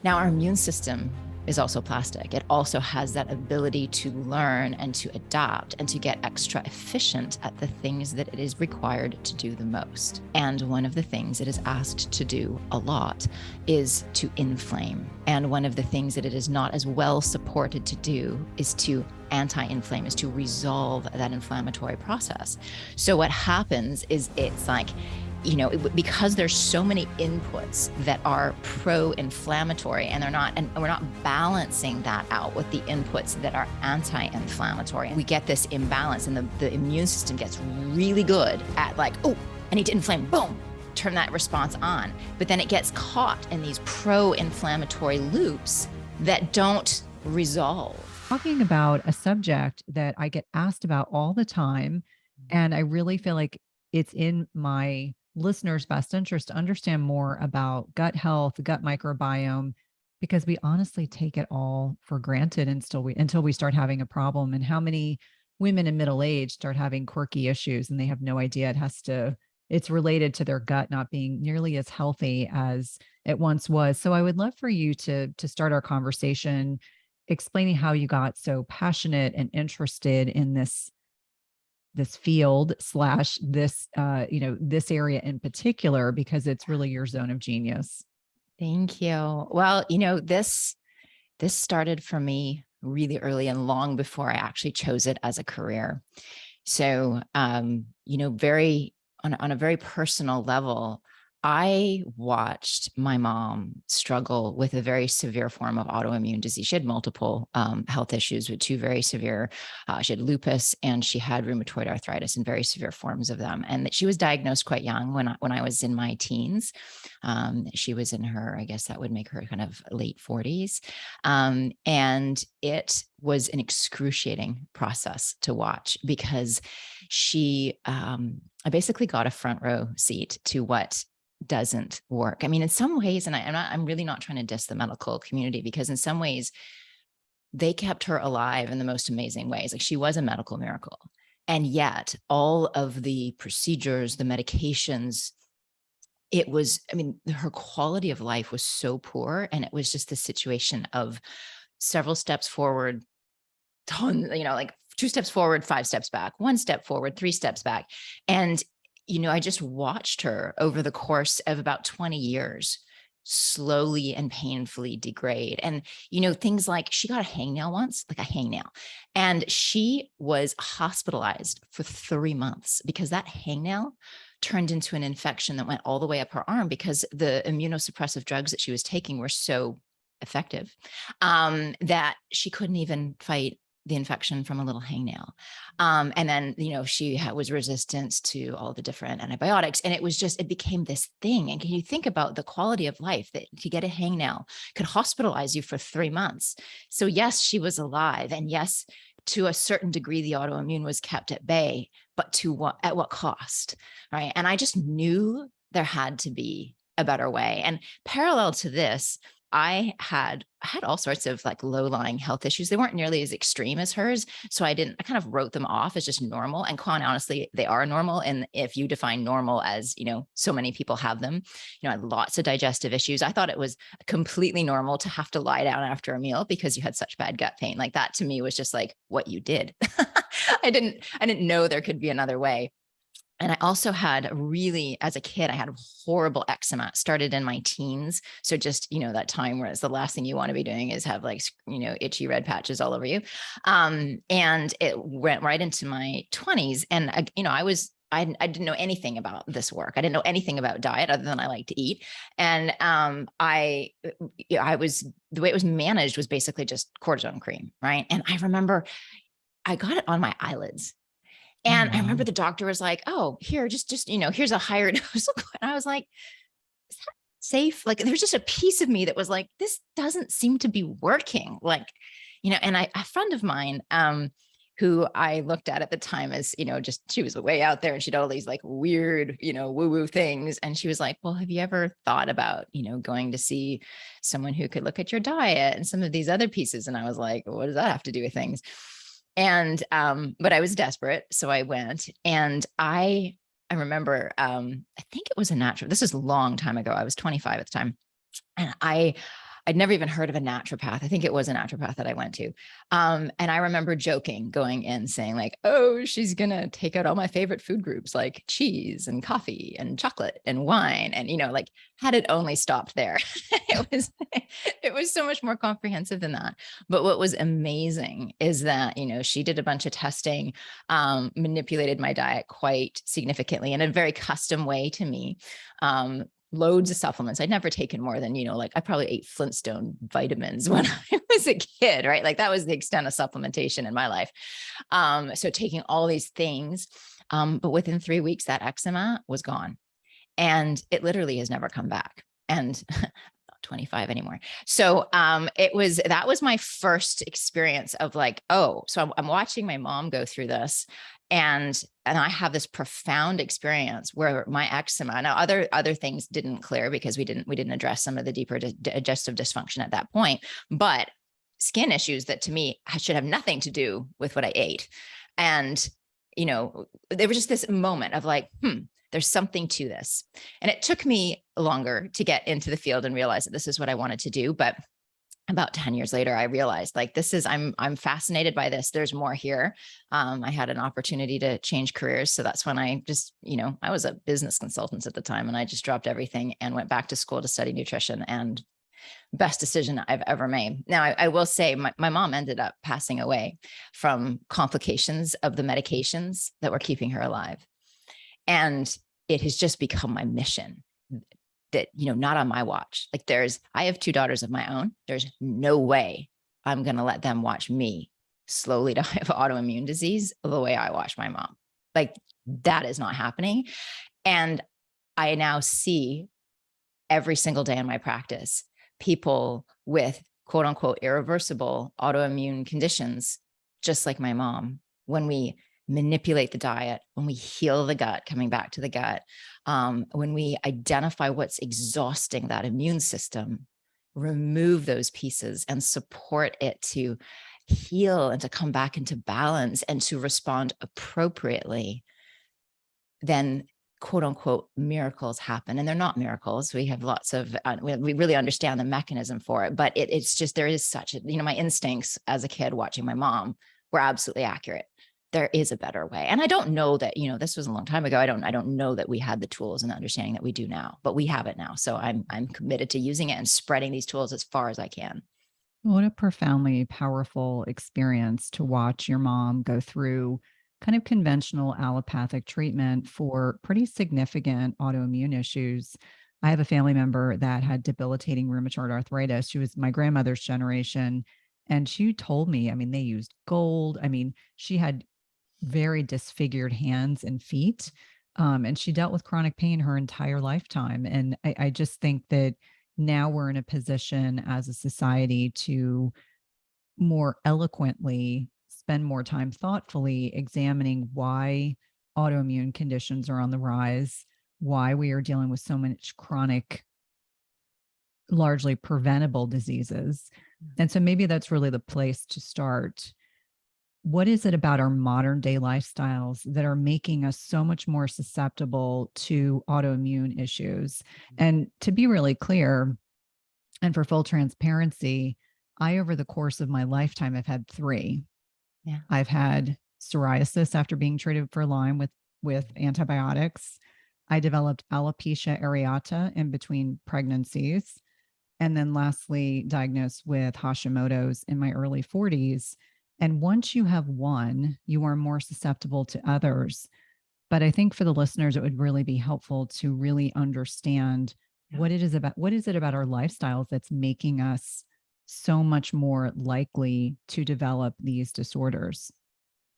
Now, our immune system is also plastic. It also has that ability to learn and to adapt and to get extra efficient at the things that it is required to do the most. And one of the things it is asked to do a lot is to inflame. And one of the things that it is not as well supported to do is to anti-inflame, is to resolve that inflammatory process. So what happens is it's like, because there's so many inputs that are pro-inflammatory and we're not balancing that out with the inputs that are anti-inflammatory. We get this imbalance, and the immune system gets really good at like, oh, I need to inflame, boom, turn that response on. But then it gets caught in these pro-inflammatory loops that don't resolve. Talking about a subject that I get asked about all the time, and I really feel like it's in my listeners' best interest to understand more about gut health, gut microbiome, because we honestly take it all for granted until we start having a problem. And how many women in middle age start having quirky issues and they have no idea it's related to their gut not being nearly as healthy as it once was. So I would love for you to start our conversation explaining how you got so passionate and interested in this field slash this this area in particular, because it's really your zone of genius. Thank you. Well, this started for me really early and long before I actually chose it as a career. So, very on a very personal level, I watched my mom struggle with a very severe form of autoimmune disease. She had multiple health issues with two very severe, she had lupus and she had rheumatoid arthritis and very severe forms of them. And she was diagnosed quite young when I was in my teens. She was in her, I guess that would make her kind of late 40s. And it was an excruciating process to watch because I basically got a front row seat to what doesn't work. I mean, in some ways, and I'm really not trying to diss the medical community, because in some ways they kept her alive in the most amazing ways. Like, she was a medical miracle. And yet all of the procedures, the medications, her quality of life was so poor. And it was just the situation of several steps forward, like 2 steps forward, 5 steps back, 1 step forward, 3 steps back. And I just watched her over the course of about 20 years slowly and painfully degrade. And, things like she got a hangnail once, like a hangnail, and she was hospitalized for 3 months because that hangnail turned into an infection that went all the way up her arm because the immunosuppressive drugs that she was taking were so effective that she couldn't even fight the infection from a little hangnail. And then, she was resistant to all the different antibiotics. And it became this thing. And can you think about the quality of life that to get a hangnail could hospitalize you for 3 months? So yes, she was alive. And yes, to a certain degree, the autoimmune was kept at bay, but at what cost? Right. And I just knew there had to be a better way. And parallel to this, I had all sorts of like low-lying health issues. They weren't nearly as extreme as hers. So I kind of wrote them off as just normal. And quite honestly, they are normal. And if you define normal as, so many people have them, I had lots of digestive issues. I thought it was completely normal to have to lie down after a meal because you had such bad gut pain. Like, that to me was just like what you did. I didn't know there could be another way. And I also had as a kid, I had horrible eczema. Started in my teens. So just, that time where it's the last thing you want to be doing is have like, itchy red patches all over you. And it went right into my 20s. And, I didn't know anything about this work. I didn't know anything about diet other than I like to eat. And the way it was managed was basically just cortisone cream, right? And I remember I got it on my eyelids. And I remember the doctor was like, "Oh, here, just, here's a higher dose." And I was like, "Is that safe?" Like, there's just a piece of me that was like, this doesn't seem to be working. Like, and a friend of mine, who I looked at the time as, she was way out there and she'd all these like weird, woo-woo things. And she was like, "Well, have you ever thought about, going to see someone who could look at your diet and some of these other pieces?" And I was like, "What does that have to do with things?" And, but I was desperate. So I went, and I remember, I think it was this is a long time ago. I was 25 at the time. And I I'd never even heard of a naturopath. I think it was a naturopath that I went to. And I remember joking going in saying like, oh, she's going to take out all my favorite food groups like cheese and coffee and chocolate and wine. And, like had it only stopped there, it was so much more comprehensive than that. But what was amazing is that, she did a bunch of testing, manipulated my diet quite significantly in a very custom way to me. Loads of supplements. I'd never taken more than, like I probably ate Flintstone vitamins when I was a kid, right? Like that was the extent of supplementation in my life. So taking all these things, but within 3 weeks, that eczema was gone and it literally has never come back. And 25 anymore. So that was my first experience of like, oh, so I'm watching my mom go through this and I have this profound experience where my eczema, now other things didn't clear because we didn't address some of the deeper digestive dysfunction at that point, but skin issues that to me should have nothing to do with what I ate. And, there was just this moment of like, there's something to this. And it took me longer to get into the field and realize that this is what I wanted to do. But about 10 years later, I realized like, I'm fascinated by this. There's more here. I had an opportunity to change careers. So that's when I just, I was a business consultant at the time and I just dropped everything and went back to school to study nutrition, and best decision I've ever made. Now, I will say my mom ended up passing away from complications of the medications that were keeping her alive. And it has just become my mission that, not on my watch. Like I have 2 daughters of my own. There's no way I'm going to let them watch me slowly die of autoimmune disease the way I watched my mom. Like that is not happening. And I now see every single day in my practice, people with quote unquote irreversible autoimmune conditions, just like my mom, when we manipulate the diet, when we heal the gut, coming back to the gut, when we identify what's exhausting that immune system, remove those pieces and support it to heal and to come back into balance and to respond appropriately, then quote unquote miracles happen. And they're not miracles. We have lots of, we really understand the mechanism for it, but it's just, there is such a, my instincts as a kid watching my mom were absolutely accurate. There is a better way. And I don't know that, this was a long time ago. I don't know that we had the tools and the understanding that we do now, but we have it now. So I'm committed to using it and spreading these tools as far as I can. What a profoundly powerful experience to watch your mom go through kind of conventional allopathic treatment for pretty significant autoimmune issues. I have a family member that had debilitating rheumatoid arthritis. She was my grandmother's generation. And she told me, they used gold. She had very disfigured hands and feet. And she dealt with chronic pain her entire lifetime. And I just think that now we're in a position as a society to more eloquently spend more time thoughtfully examining why autoimmune conditions are on the rise, why we are dealing with so much chronic, largely preventable diseases. And so maybe that's really the place to start. What is it about our modern day lifestyles that are making us so much more susceptible to autoimmune issues? And to be really clear, and for full transparency, over the course of my lifetime, I've had 3. Yeah. I've had psoriasis after being treated for Lyme with antibiotics. I developed alopecia areata in between pregnancies. And then lastly, diagnosed with Hashimoto's in my early 40s. And once you have one, you are more susceptible to others. But I think for the listeners, it would really be helpful to really understand what it is about our lifestyles that's making us so much more likely to develop these disorders.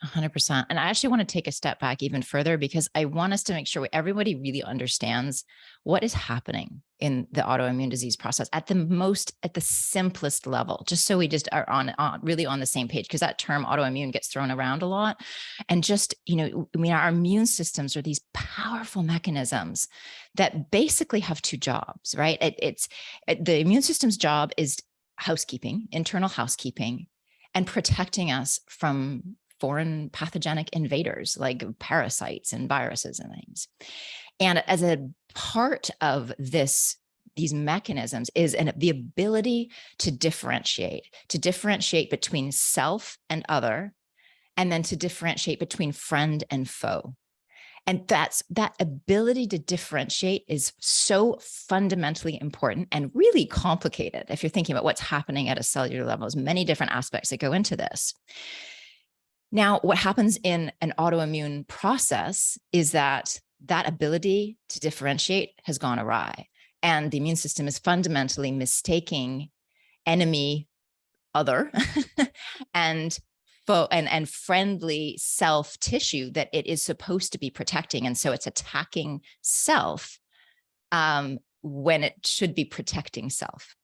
100%. And I actually want to take a step back even further because I want us to make sure everybody really understands what is happening in the autoimmune disease process at the simplest level, just so we just are really on the same page, because that term autoimmune gets thrown around a lot. And just, our immune systems are these powerful mechanisms that basically have 2 jobs, right? The immune system's job is housekeeping, internal housekeeping, and protecting us from foreign pathogenic invaders like parasites and viruses and things. And as a part of this these mechanisms is the ability to differentiate between self and other, and then to differentiate between friend and foe. And that ability to differentiate is so fundamentally important and really complicated. If you're thinking about what's happening at a cellular level, there's many different aspects that go into this. Now, what happens in an autoimmune process is that ability to differentiate has gone awry. And the immune system is fundamentally mistaking enemy, other, and friendly self tissue that it is supposed to be protecting. And so it's attacking self when it should be protecting self.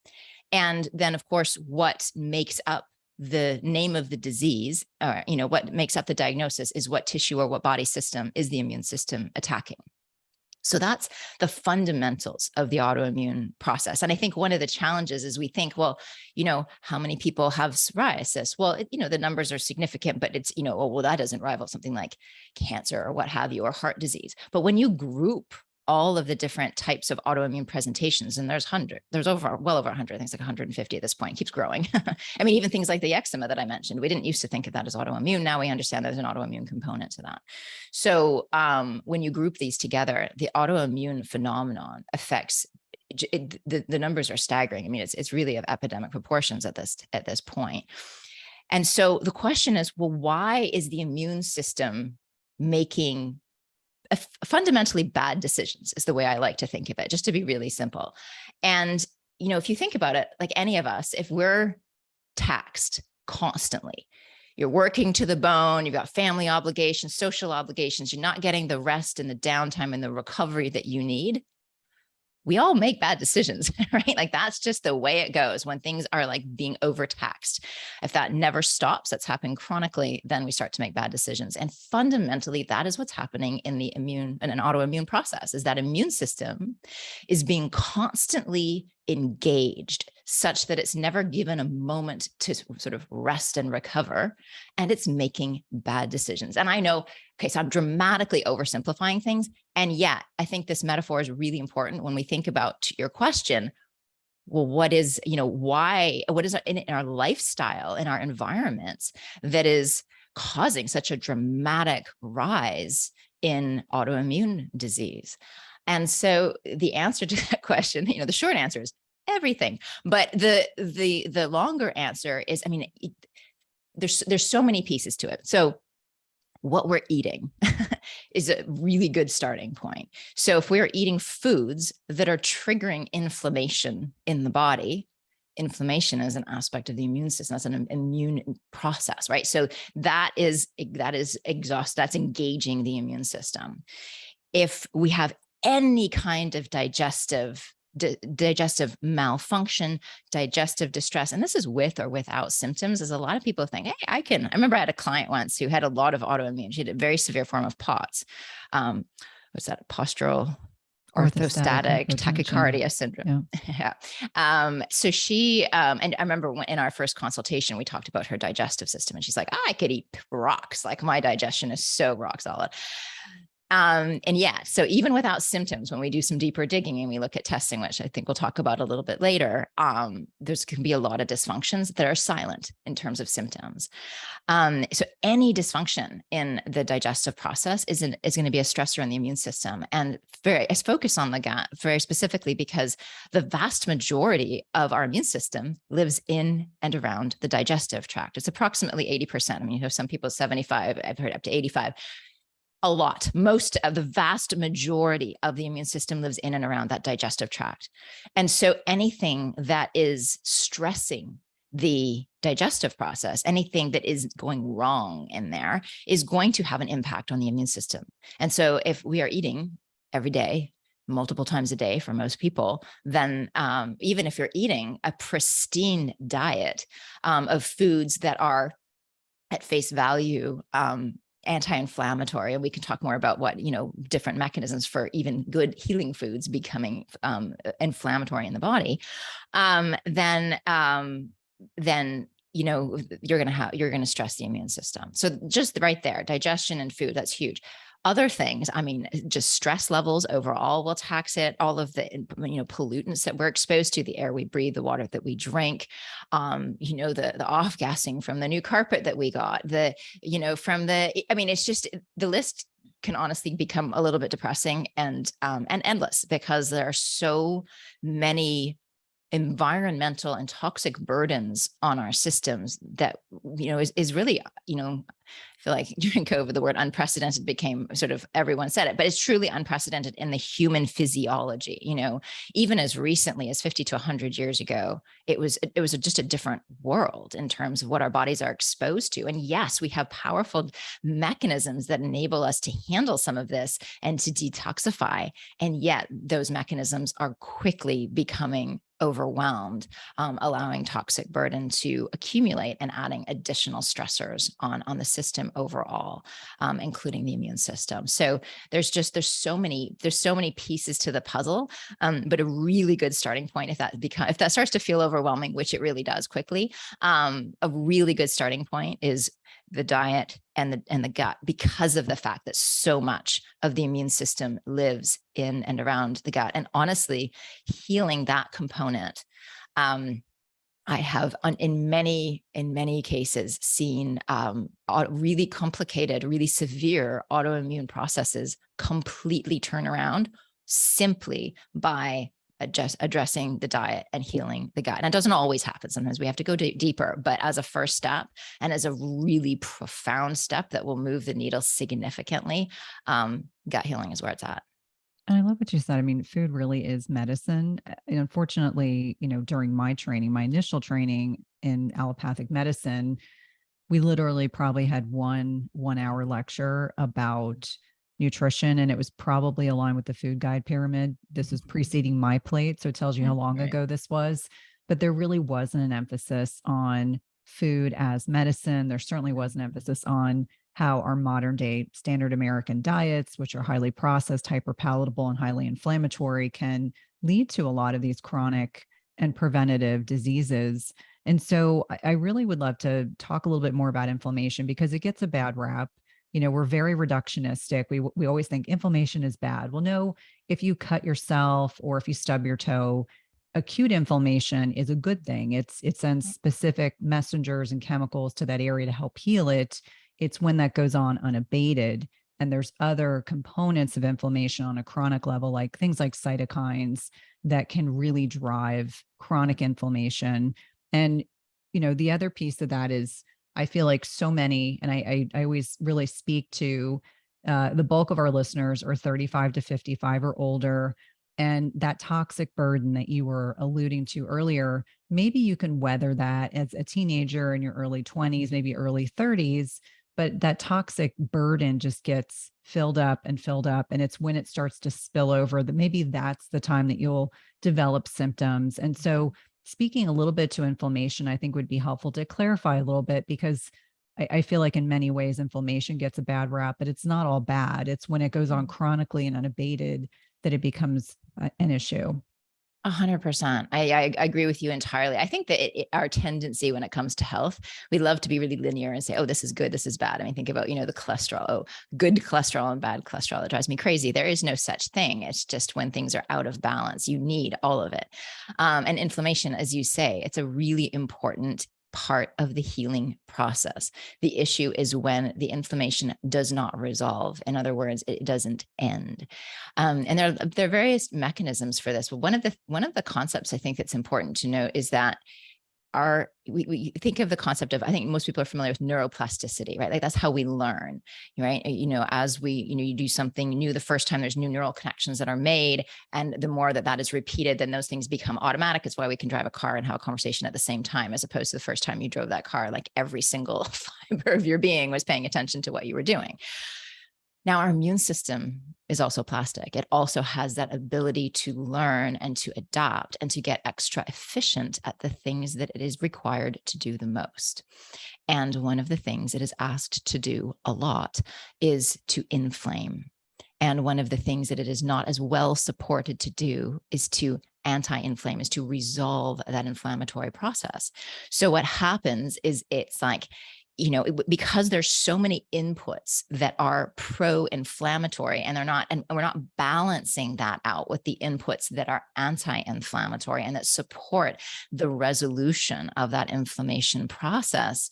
And then, of course, what makes up the name of the disease, or, what makes up the diagnosis is what tissue or what body system is the immune system attacking. So that's the fundamentals of the autoimmune process. And I think one of the challenges is we think, well, how many people have psoriasis? Well, the numbers are significant, but it's, well, that doesn't rival something like cancer or what have you, or heart disease. But when you group all of the different types of autoimmune presentations, and there's well over 100, I think it's like 150 at this point, keeps growing. I mean, even things like the eczema that I mentioned, we didn't used to think of that as autoimmune. Now we understand there's an autoimmune component to that. So when you group these together, the autoimmune phenomenon affects the numbers are staggering. I mean, it's really of epidemic proportions at this point. And so the question is, well, why is the immune system making fundamentally bad decisions, is the way I like to think of it, just to be really simple. And, if you think about it, like any of us, if we're taxed constantly, you're working to the bone, you've got family obligations, social obligations, you're not getting the rest and the downtime and the recovery that you need, we all make bad decisions, right? Like that's just the way it goes when things are like being overtaxed. If that never stops, that's happening chronically, then we start to make bad decisions. And fundamentally, that is what's happening in an autoimmune process, is that immune system is being constantly engaged such that it's never given a moment to sort of rest and recover, and it's making bad decisions. And I know, okay, so I'm dramatically oversimplifying things. And yet I think this metaphor is really important when we think about your question. Well, what is, what is in our lifestyle, in our environments that is causing such a dramatic rise in autoimmune disease? And so the answer to that question, the short answer is everything. But the longer answer is, I mean, there's so many pieces to it. So what we're eating is a really good starting point. So if we're eating foods that are triggering inflammation in the body, inflammation is an aspect of the immune system. That's an immune process, right? So that's engaging the immune system. If we have any kind of digestive malfunction, digestive distress, and this is with or without symptoms, is a lot of people think, hey, I remember I had a client once who had a lot of autoimmune. She had a very severe form of POTS. What's that? Postural orthostatic tachycardia syndrome. Yeah. So she, and I remember in our first consultation, we talked about her digestive system, and she's like, I could eat rocks. Like my digestion is so rock solid. And yeah, so even without symptoms, when we do some deeper digging and we look at testing, which I think we'll talk about a little bit later, there's can be a lot of dysfunctions that are silent in terms of symptoms. So any dysfunction in the digestive process is going to be a stressor in the immune system. And I focus on the gut very specifically because the vast majority of our immune system lives in and around the digestive tract. It's approximately 80%. I mean, some people 75, I've heard up to 85. A lot. Most of the vast majority of the immune system lives in and around that digestive tract. And so anything that is stressing the digestive process, anything that is going wrong in there is going to have an impact on the immune system. And so if we are eating every day, multiple times a day for most people, then even if you're eating a pristine diet of foods that are at face value, anti-inflammatory, and we can talk more about what, different mechanisms for even good healing foods becoming inflammatory in the body, then you're going to stress the immune system. So just right there, digestion and food, that's huge. Other things, I mean, just stress levels overall will tax it. All of the, pollutants that we're exposed to, the air we breathe, the water that we drink, the off gassing from the new carpet that we got, it's just, the list can honestly become a little bit depressing and endless, because there are so many environmental and toxic burdens on our systems that, is really, I feel like during COVID, the word unprecedented became sort of, everyone said it, but it's truly unprecedented in the human physiology. Even as recently as 50 to 100 years ago, it was just a different world in terms of what our bodies are exposed to. And yes, we have powerful mechanisms that enable us to handle some of this and to detoxify. And yet those mechanisms are quickly becoming overwhelmed, allowing toxic burden to accumulate and adding additional stressors on the system overall, including the immune system. So there's so many pieces to the puzzle, but a really good starting point, if that starts to feel overwhelming, which it really does quickly, a really good starting point is the diet and the gut, because of the fact that so much of the immune system lives in and around the gut. And honestly, healing that component, I have in many cases seen really complicated, really severe autoimmune processes completely turn around simply by addressing the diet and healing the gut. And it doesn't always happen. Sometimes we have to go deeper, but as a first step and as a really profound step that will move the needle significantly, gut healing is where it's at. And I love what you said. I mean, food really is medicine. And unfortunately, during my training, my initial training in allopathic medicine, we literally probably had one 1 hour lecture about nutrition, and it was probably aligned with the food guide pyramid. This was preceding my plate, so it tells you how long ago this was. But there really wasn't an emphasis on food as medicine. There certainly was an emphasis on how our modern day standard American diets, which are highly processed, hyper palatable, and highly inflammatory, can lead to a lot of these chronic and preventative diseases. And so I really would love to talk a little bit more about inflammation, because it gets a bad rap. We're very reductionistic. We always think inflammation is bad. Well, no, if you cut yourself or if you stub your toe, acute inflammation is a good thing. It sends specific messengers and chemicals to that area to help heal it. It's when that goes on unabated, and there's other components of inflammation on a chronic level, like things like cytokines, that can really drive chronic inflammation. And, the other piece of that is, I feel like so many, and I always really speak to the bulk of our listeners are 35 to 55 or older. And that toxic burden that you were alluding to earlier, maybe you can weather that as a teenager in your early 20s, maybe early 30s, but that toxic burden just gets filled up. And it's when it starts to spill over that maybe that's the time that you'll develop symptoms. And so speaking a little bit to inflammation, I think would be helpful to clarify a little bit, because I feel like in many ways inflammation gets a bad rap, but it's not all bad. It's when it goes on chronically and unabated that it becomes an issue. 100%. I agree with you entirely. I think that our tendency when it comes to health, we love to be really linear and say, oh, this is good, this is bad. I mean, think about, the cholesterol, oh, good cholesterol and bad cholesterol. That drives me crazy. There is no such thing. It's just when things are out of balance, you need all of it. And inflammation, as you say, it's a really important part of the healing process. The issue is when the inflammation does not resolve. In other words, it doesn't end. And there are various mechanisms for this. But one of the concepts I think that's important to note is that we think of the concept of, I think most people are familiar with neuroplasticity, right? Like that's how we learn, right? As you do something new the first time, there's new neural connections that are made. And the more that is repeated, then those things become automatic. It's why we can drive a car and have a conversation at the same time, as opposed to the first time you drove that car, like every single fiber of your being was paying attention to what you were doing. Now, our immune system is also plastic. It also has that ability to learn and to adapt and to get extra efficient at the things that it is required to do the most. And one of the things it is asked to do a lot is to inflame. And one of the things that it is not as well supported to do is to anti-inflame, is to resolve that inflammatory process. So what happens is it's like, because there's so many inputs that are pro-inflammatory and we're not balancing that out with the inputs that are anti-inflammatory and that support the resolution of that inflammation process,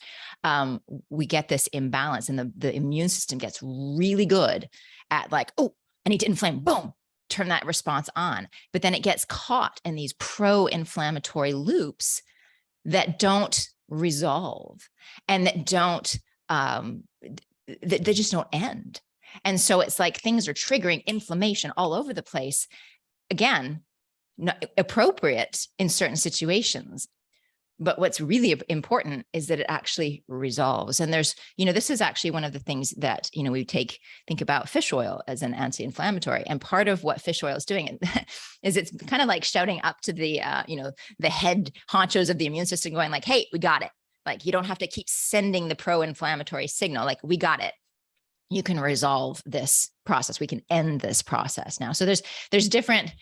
we get this imbalance, and the immune system gets really good at like, oh, I need to inflame, boom, turn that response on. But then it gets caught in these pro-inflammatory loops that don't resolve and that don't they just don't end. And so it's like things are triggering inflammation all over the place, again, not appropriate in certain situations. But what's really important is that it actually resolves. And there's, this is actually one of the things that, we think about fish oil as an anti-inflammatory. And part of what fish oil is doing is it's kind of like shouting up to the, the head honchos of the immune system going like, hey, we got it. Like, you don't have to keep sending the pro-inflammatory signal. Like, we got it. You can resolve this process. We can end this process now. So there's different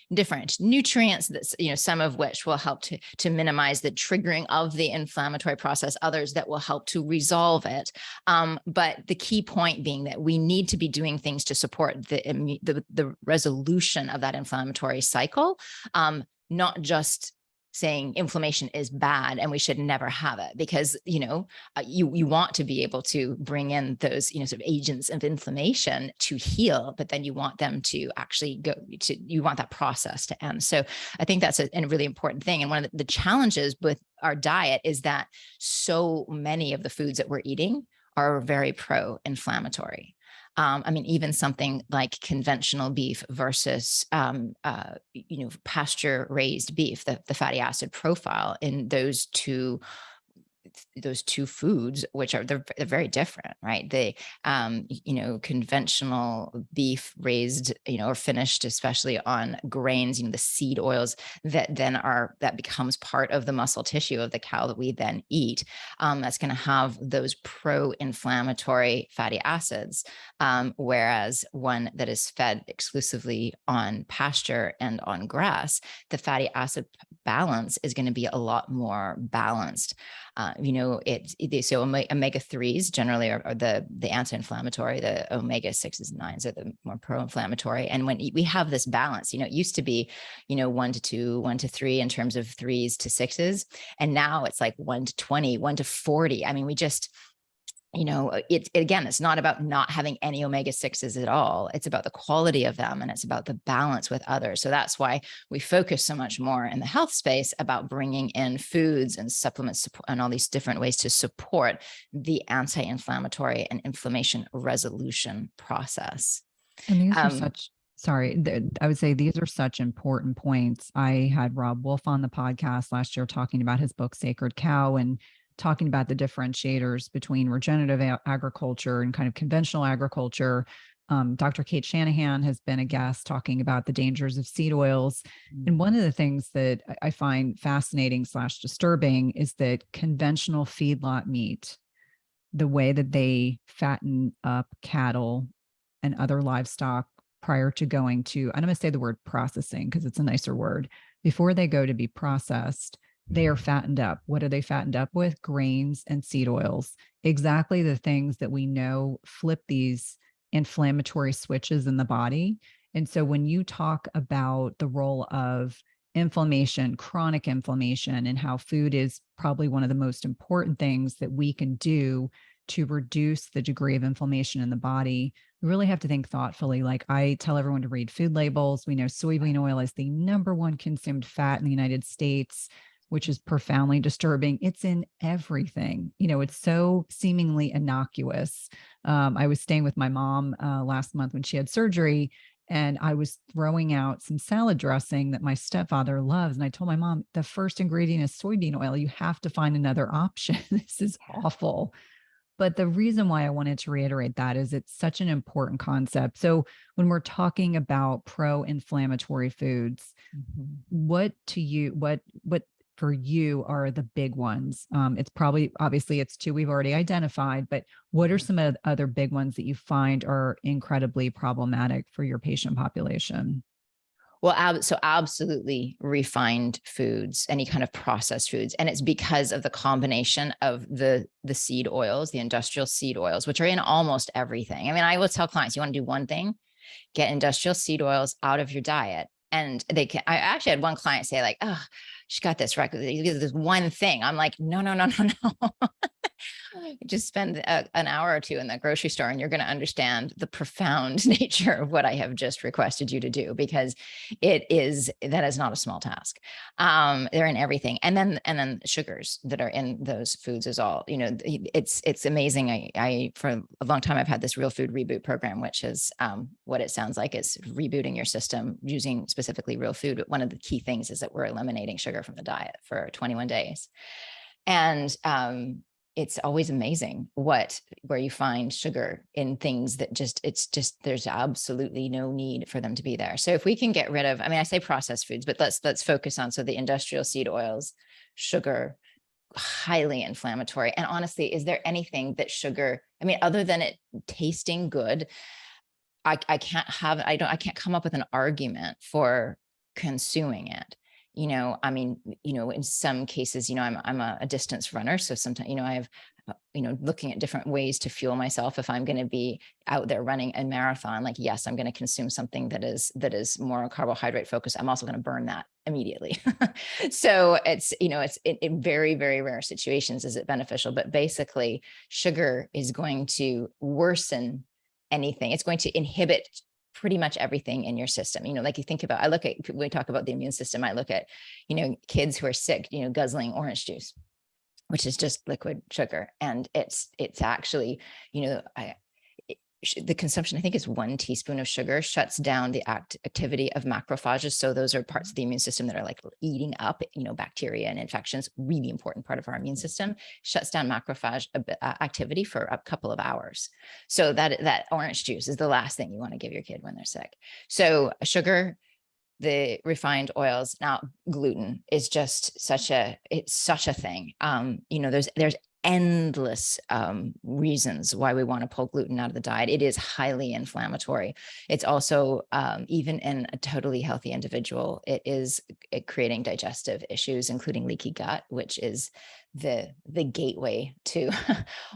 nutrients that, some of which will help to minimize the triggering of the inflammatory process, others that will help to resolve it. But the key point being that we need to be doing things to support the resolution of that inflammatory cycle, not just saying inflammation is bad and we should never have it, because, you want to be able to bring in those, sort of agents of inflammation to heal, but then you want them to actually you want that process to end. So I think that's a really important thing. And one of the challenges with our diet is that so many of the foods that we're eating are very pro-inflammatory. Even something like conventional beef versus, pasture raised beef, the fatty acid profile in those two foods, which they're very different, right? They, conventional beef raised, or finished, especially on grains, the seed oils that becomes part of the muscle tissue of the cow that we then eat. That's going to have those pro-inflammatory fatty acids. Whereas one that is fed exclusively on pasture and on grass, the fatty acid balance is going to be a lot more balanced. So omega-3s generally are the anti-inflammatory, the omega-6s and 9s are the more pro-inflammatory. And when we have this balance, it used to be, 1 to 2, 1 to 3 in terms of 3s to 6s. And now it's like 1 to 20, 1 to 40. We just, it's not about not having any omega-6s at all. It's about the quality of them, and it's about the balance with others. So that's why we focus so much more in the health space about bringing in foods and supplements and all these different ways to support the anti-inflammatory and inflammation resolution process. And these are I would say these are such important points. I had Rob Wolf on the podcast last year talking about his book, Sacred Cow, and talking about the differentiators between regenerative agriculture and kind of conventional agriculture. Dr. Kate Shanahan has been a guest talking about the dangers of seed oils. And one of the things that I find fascinating / disturbing is that conventional feedlot meat, the way that they fatten up cattle and other livestock prior to going to, I'm going to say the word processing because it's a nicer word, before they go to be processed, they are fattened up. What are they fattened up with? Grains and seed oils. Exactly the things that we know flip these inflammatory switches in the body. And so when you talk about the role of inflammation, chronic inflammation, and how food is probably one of the most important things that we can do to reduce the degree of inflammation in the body, we really have to think thoughtfully. Like I tell everyone to read food labels. We know soybean oil is the #1 consumed fat in the United States, which is profoundly disturbing. It's in everything. It's so seemingly innocuous. I was staying with my mom last month when she had surgery, and I was throwing out some salad dressing that my stepfather loves. And I told my mom, the first ingredient is soybean oil. You have to find another option. This is awful. But the reason why I wanted to reiterate that is it's such an important concept. So when we're talking about pro-inflammatory foods, what for you are the big ones? It's probably, obviously it's 2 we've already identified, but what are some of the other big ones that you find are incredibly problematic for your patient population? Well, so absolutely refined foods, any kind of processed foods. And it's because of the combination of the seed oils, the industrial seed oils, which are in almost everything. I mean, I will tell clients, you want to do one thing, get industrial seed oils out of your diet. And they can, I actually had one client say like, oh, she got this right. This one thing. I'm like, no, no, no, no, no. Just spend an hour or two in the grocery store and you're going to understand the profound nature of what I have just requested you to do, because that is not a small task. They're in everything. And then sugars that are in those foods is all, it's amazing. I for a long time, I've had this real food reboot program, which is what it sounds like is rebooting your system using specifically real food. But one of the key things is that we're eliminating sugar from the diet for 21 days. And it's always amazing where you find sugar in things that there's absolutely no need for them to be there. So if we can get rid of, I mean, I say processed foods, but let's focus on, so the industrial seed oils, sugar, highly inflammatory. And honestly, is there anything that sugar, I mean, other than it tasting good, I can't come up with an argument for consuming it. I mean, in some cases, I'm a distance runner. So sometimes, I have, looking at different ways to fuel myself. If I'm going to be out there running a marathon, like, yes, I'm going to consume something that is more carbohydrate focused. I'm also going to burn that immediately. So it's, it's in very, very rare situations is it beneficial, but basically sugar is going to worsen anything. It's going to inhibit pretty much everything in your system. Like you think about, when we talk about the immune system, I look at, kids who are sick, guzzling orange juice, which is just liquid sugar. And it's actually, the consumption, I think, is 1 teaspoon of sugar shuts down the activity of macrophages. So those are parts of the immune system that are like eating up, bacteria and infections. Really important part of our immune system. Shuts down macrophage activity for a couple of hours. So that orange juice is the last thing you want to give your kid when they're sick. So sugar, the refined oils. Now, gluten is just such a thing. There's endless reasons why we want to pull gluten out of the diet. It is highly inflammatory. It's also, even in a totally healthy individual, it creating digestive issues, including leaky gut, which is the gateway to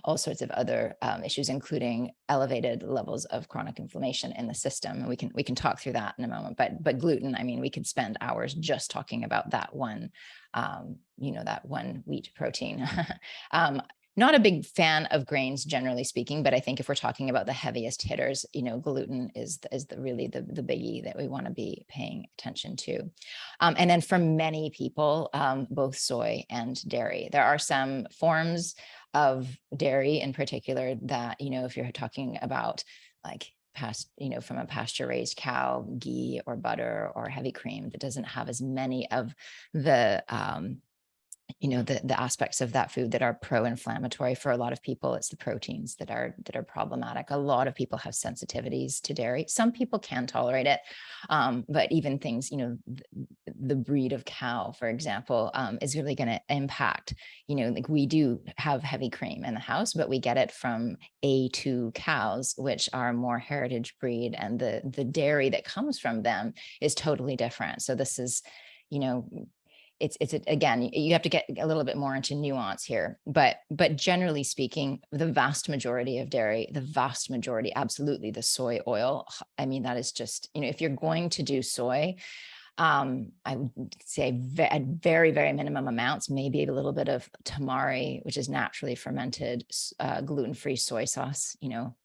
all sorts of other issues, including elevated levels of chronic inflammation in the system. And we can talk through that in a moment. But gluten, I mean, we could spend hours just talking about that one, that one wheat protein. Not a big fan of grains, generally speaking, but I think if we're talking about the heaviest hitters, gluten is really the biggie that we want to be paying attention to. And then for many people, both soy and dairy. There are some forms of dairy in particular that, if you're talking about like from a pasture raised cow, ghee or butter or heavy cream, that doesn't have as many of the the aspects of that food that are pro-inflammatory. For a lot of people, it's the proteins that are problematic. A lot of people have sensitivities to dairy. Some people can tolerate it, but even things, the breed of cow, for example, is really going to impact. Like we do have heavy cream in the house, but we get it from A2 cows, which are more heritage breed, and the dairy that comes from them is totally different. So this is, again, you have to get a little bit more into nuance here, but generally speaking, the vast majority of dairy, absolutely the soy oil. I mean, that is just, if you're going to do soy, I would say at very, very minimum amounts, maybe a little bit of tamari, which is naturally fermented gluten-free soy sauce,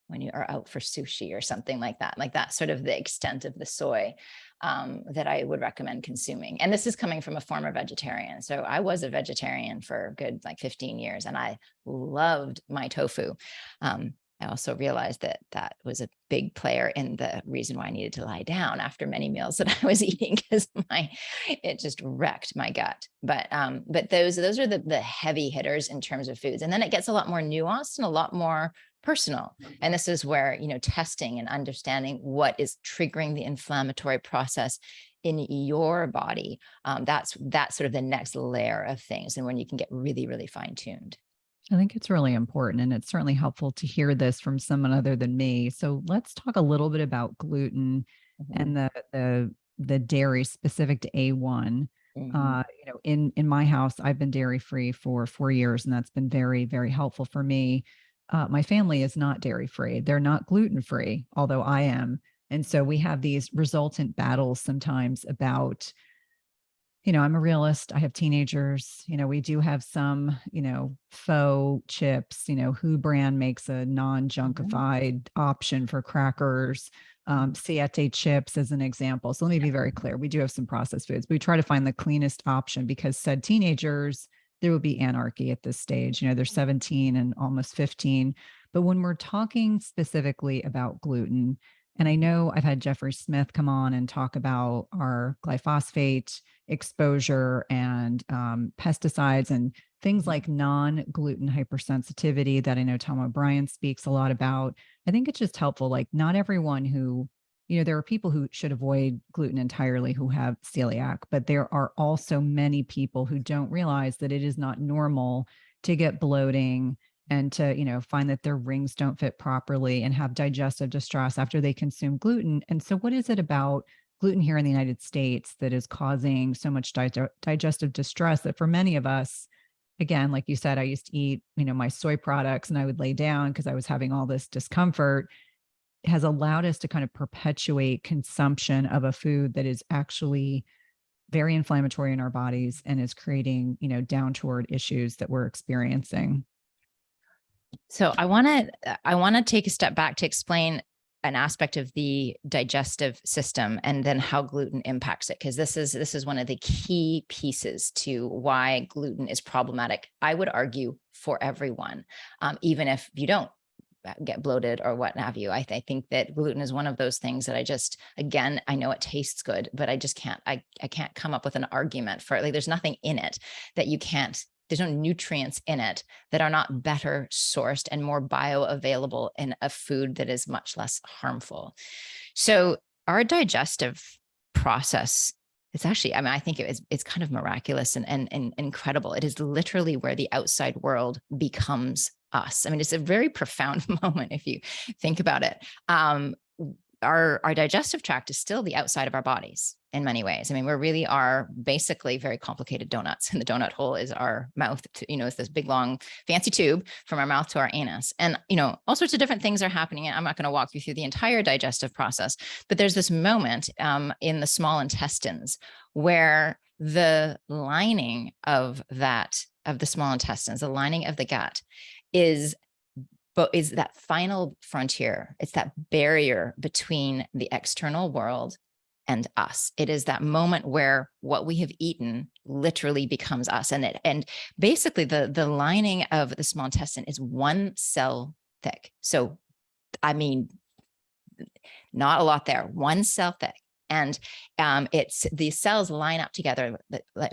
when you are out for sushi or something like that sort of the extent of the soy that I would recommend consuming. And this is coming from a former vegetarian. So I was a vegetarian for a good 15 years, and I loved my tofu. I also realized that was a big player in the reason why I needed to lie down after many meals that I was eating, because it just wrecked my gut. But those are the heavy hitters in terms of foods. And then it gets a lot more nuanced and a lot more personal. And this is where, testing and understanding what is triggering the inflammatory process in your body. That's sort of the next layer of things, and when you can get really, really fine tuned. I think it's really important, and it's certainly helpful to hear this from someone other than me. So let's talk a little bit about gluten and the the dairy specific to A1. Mhm. In my house, I've been dairy free for 4 years, and that's been very, very helpful for me. My family is not dairy free. They're not gluten free, although I am. And so we have these resultant battles sometimes about, I'm a realist. I have teenagers. We do have some, faux chips. Who brand makes a Mhm. non-junkified option for crackers. Siete chips as an example. So let me be very clear. We do have some processed foods. We try to find the cleanest option because said teenagers, there would be anarchy at this stage. They're 17 and almost 15. But when we're talking specifically about gluten, and I know I've had Jeffrey Smith come on and talk about our glyphosate exposure and pesticides and things Mhm. like non-gluten hypersensitivity that I know Tom O'Brien speaks a lot about. I think it's just helpful. Like, not everyone who, there are people who should avoid gluten entirely who have celiac, but there are also many people who don't realize that it is not normal to get bloating and to, find that their rings don't fit properly and have digestive distress after they consume gluten. And so what is it about gluten here in the United States that is causing so much digestive distress that for many of us, again, like you said, I used to eat, my soy products and I would lay down because I was having all this discomfort, has allowed us to kind of perpetuate consumption of a food that is actually very inflammatory in our bodies and is creating, down toward issues that we're experiencing. So I want to take a step back to explain an aspect of the digestive system and then how gluten impacts it, because this is one of the key pieces to why gluten is problematic. I would argue for everyone, even if you don't get bloated or what have you. I think that gluten is one of those things that again, I know it tastes good, but I just can't, I can't come up with an argument for it. Like, there's nothing in it that you can't, there's no nutrients in it that are not better sourced and more bioavailable in a food that is much less harmful. So our digestive process, it's actually, I mean, I think it's kind of miraculous and incredible. It is literally where the outside world becomes us. I mean, it's a very profound moment if you think about it. Our digestive tract is still the outside of our bodies in many ways. I mean, we really are basically very complicated donuts, and the donut hole is our mouth. It's this big, long, fancy tube from our mouth to our anus, and all sorts of different things are happening. And I'm not going to walk you through the entire digestive process, but there's this moment in the small intestines where the lining of the small intestines, the lining of the gut, is that final frontier. It's that barrier between the external world and us. It is that moment where what we have eaten literally becomes us. And basically the lining of the small intestine is 1 cell thick. So, I mean, not a lot there, 1 cell thick. And it's these cells line up together.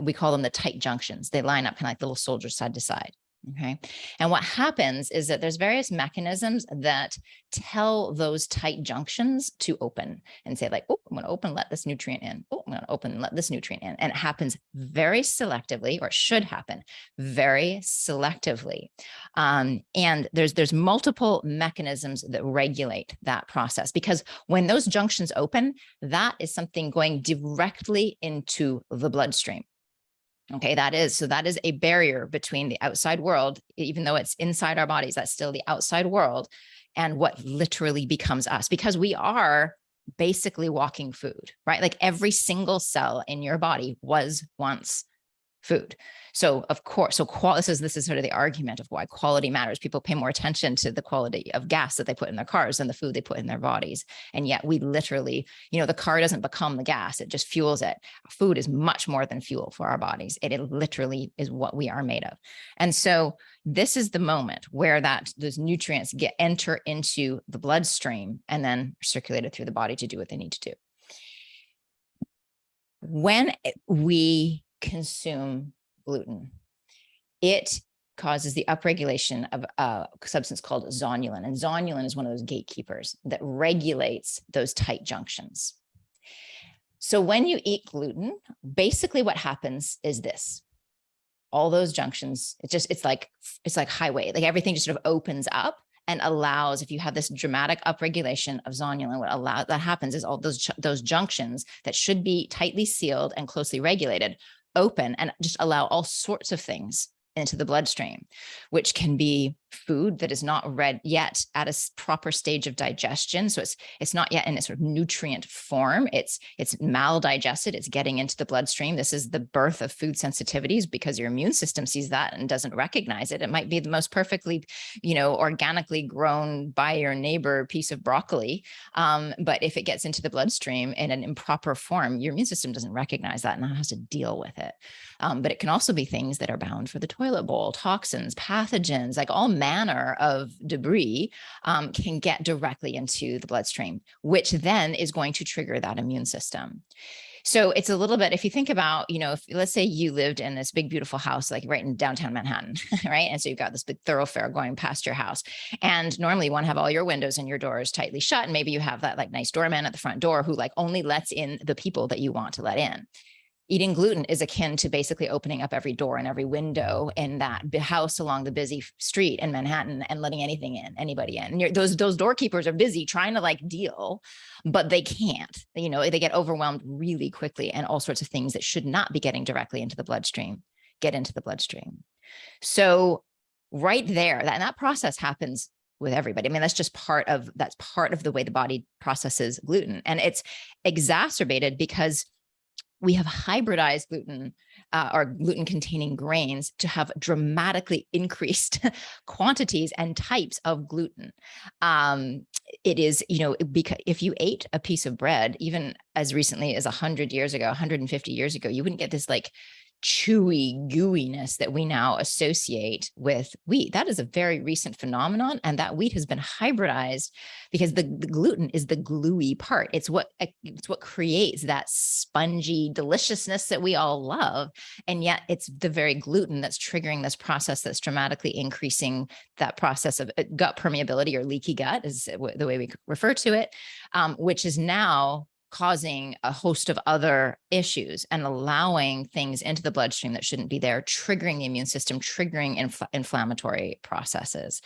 We call them the tight junctions. They line up kind of like little soldiers side to side. Okay. And what happens is that there's various mechanisms that tell those tight junctions to open and say, like, oh, I'm going to open, let this nutrient in. Oh, I'm going to open, let this nutrient in. And it happens very selectively, or it should happen very selectively. And there's multiple mechanisms that regulate that process, because when those junctions open, that is something going directly into the bloodstream. Okay, that is a barrier between the outside world, even though it's inside our bodies, that's still the outside world, and what literally becomes us, because we are basically walking food, right? Like, every single cell in your body was once food. So of course, this is sort of the argument of why quality matters. People pay more attention to the quality of gas that they put in their cars than the food they put in their bodies. And yet we literally, the car doesn't become the gas, it just fuels it. Food is much more than fuel for our bodies. It literally is what we are made of. And so this is the moment where those nutrients enter into the bloodstream and then circulated through the body to do what they need to do. When we consume gluten, it causes the upregulation of a substance called zonulin. And zonulin is one of those gatekeepers that regulates those tight junctions. So when you eat gluten, basically what happens is this: all those junctions, it's like highway, like everything just sort of opens up, and allows, if you have this dramatic upregulation of zonulin, what that happens is all those junctions that should be tightly sealed and closely regulated open and just allow all sorts of things into the bloodstream, which can be food that is not read yet at a proper stage of digestion. So it's not yet in its sort of nutrient form. It's maldigested. It's getting into the bloodstream. This is the birth of food sensitivities because your immune system sees that and doesn't recognize it. It might be the most perfectly, organically grown by your neighbor piece of broccoli. But if it gets into the bloodstream in an improper form, your immune system doesn't recognize that and has to deal with it. But it can also be things that are bound for the toilet bowl, toxins, pathogens, like all manner of debris can get directly into the bloodstream, which then is going to trigger that immune system. So it's a little bit, if you think about, if let's say you lived in this big, beautiful house, like right in downtown Manhattan, right? And so you've got this big thoroughfare going past your house. And normally you want to have all your windows and your doors tightly shut. And maybe you have that like nice doorman at the front door who like only lets in the people that you want to let in. Eating gluten is akin to basically opening up every door and every window in that house along the busy street in Manhattan and letting anybody in. And those doorkeepers are busy trying to like deal, but they can't. They get overwhelmed really quickly, and all sorts of things that should not be getting directly into the bloodstream get into the bloodstream. So right there, that process happens with everybody. I mean, that's part of the way the body processes gluten, and it's exacerbated because we have hybridized gluten or gluten-containing grains to have dramatically increased quantities and types of gluten. It is, because if you ate a piece of bread, even as recently as 100 years ago, 150 years ago, you wouldn't get this like chewy gooiness that we now associate with wheat. That is a very recent phenomenon. And that wheat has been hybridized because the gluten is the gluey part. It's what creates that spongy deliciousness that we all love. And yet it's the very gluten that's triggering this process that's dramatically increasing that process of gut permeability, or leaky gut is the way we refer to it, which is now causing a host of other issues and allowing things into the bloodstream that shouldn't be there, triggering the immune system, triggering inflammatory processes.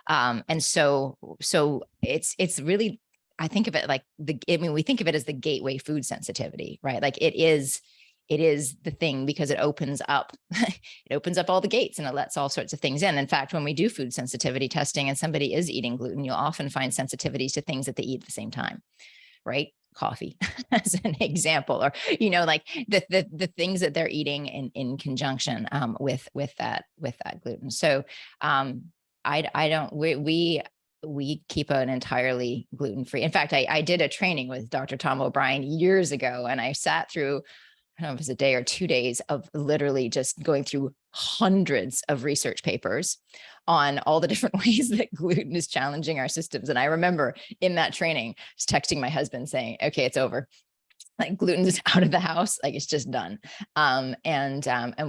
And so it's really, I think of it like we think of it as the gateway food sensitivity, right? Like it is the thing because it opens up all the gates and it lets all sorts of things in. In fact, when we do food sensitivity testing and somebody is eating gluten, you'll often find sensitivities to things that they eat at the same time, right? Coffee as an example, or like the things that they're eating in conjunction with that gluten. So we keep an entirely gluten-free. In fact, I did a training with Dr. Tom O'Brien years ago, and I sat through, I don't know if it was a day or 2 days of literally just going through hundreds of research papers on all the different ways that gluten is challenging our systems. And I remember in that training, just texting my husband saying, okay, it's over. Like gluten is out of the house, like it's just done. And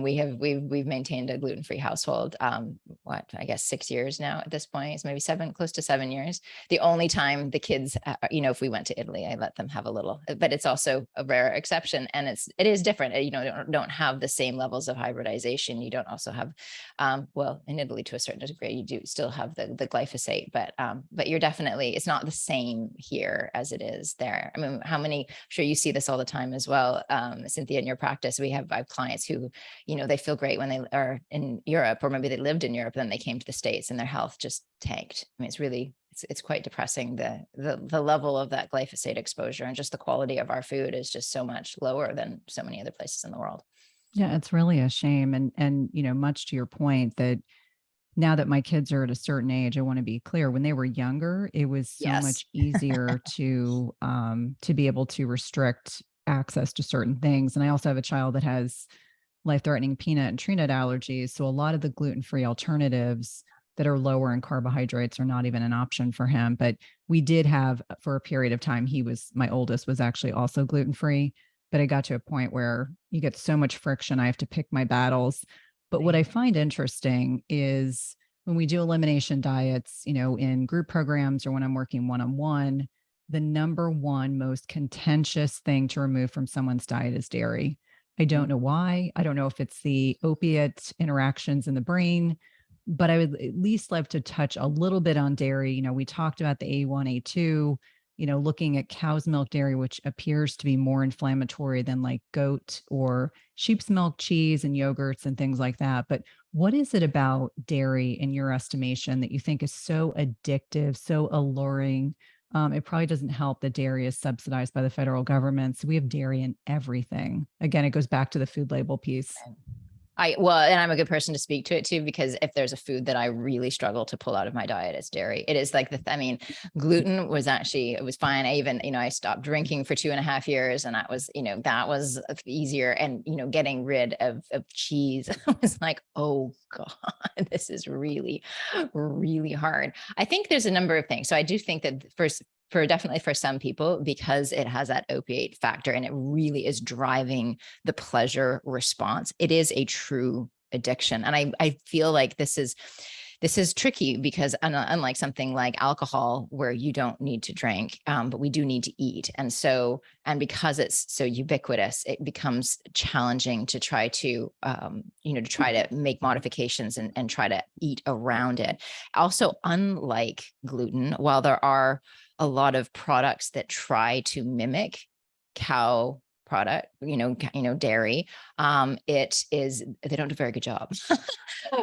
we've maintained a gluten-free household. I guess 6 years now at this point. It's maybe close to 7 years. The only time the kids, if we went to Italy, I let them have a little, but it's also a rare exception, and it is different. Don't have the same levels of hybridization. You don't also have, in Italy to a certain degree, you do still have the glyphosate, but you're definitely, it's not the same here as it is there. I mean, I'm sure you see this all the time as well, Cynthia, in your practice. I have clients who, they feel great when they are in Europe, or maybe they lived in Europe, then they came to the States and their health just tanked. I mean, it's quite depressing. The level of that glyphosate exposure and just the quality of our food is just so much lower than so many other places in the world. Yeah, it's really a shame. And much to your point that now that my kids are at a certain age, I want to be clear, when they were younger, it was so much easier to be able to restrict access to certain things. And I also have a child that has life-threatening peanut and tree nut allergies. So a lot of the gluten-free alternatives that are lower in carbohydrates are not even an option for him. But we did have, for a period of time, my oldest was actually also gluten-free, but I got to a point where you get so much friction. I have to pick my battles. But what I find interesting is when we do elimination diets, in group programs or when I'm working one-on-one, the number one most contentious thing to remove from someone's diet is dairy. I don't know why. I don't know if it's the opiate interactions in the brain, but I would at least love to touch a little bit on dairy. We talked about the A1, A2, looking at cow's milk dairy, which appears to be more inflammatory than like goat or sheep's milk cheese and yogurts and things like that. But what is it about dairy in your estimation that you think is so addictive, so alluring? It probably doesn't help that dairy is subsidized by the federal government. So we have dairy in everything. Again, it goes back to the food label piece. Well, and I'm a good person to speak to it too, because if there's a food that I really struggle to pull out of my diet, it's dairy. It is like gluten was actually, it was fine. I even, I stopped drinking for 2.5 years, and that was easier. And, getting rid of cheese, I was like, oh God, this is really, really hard. I think there's a number of things. So I do think that definitely for some people, because it has that opiate factor and it really is driving the pleasure response, it is a true addiction. And I feel like this is tricky, because unlike something like alcohol, where you don't need to drink, but we do need to eat. And because it's so ubiquitous, it becomes challenging to try to, make modifications and try to eat around it. Also, unlike gluten, while there are a lot of products that try to mimic cow product, dairy, they don't do a very good job.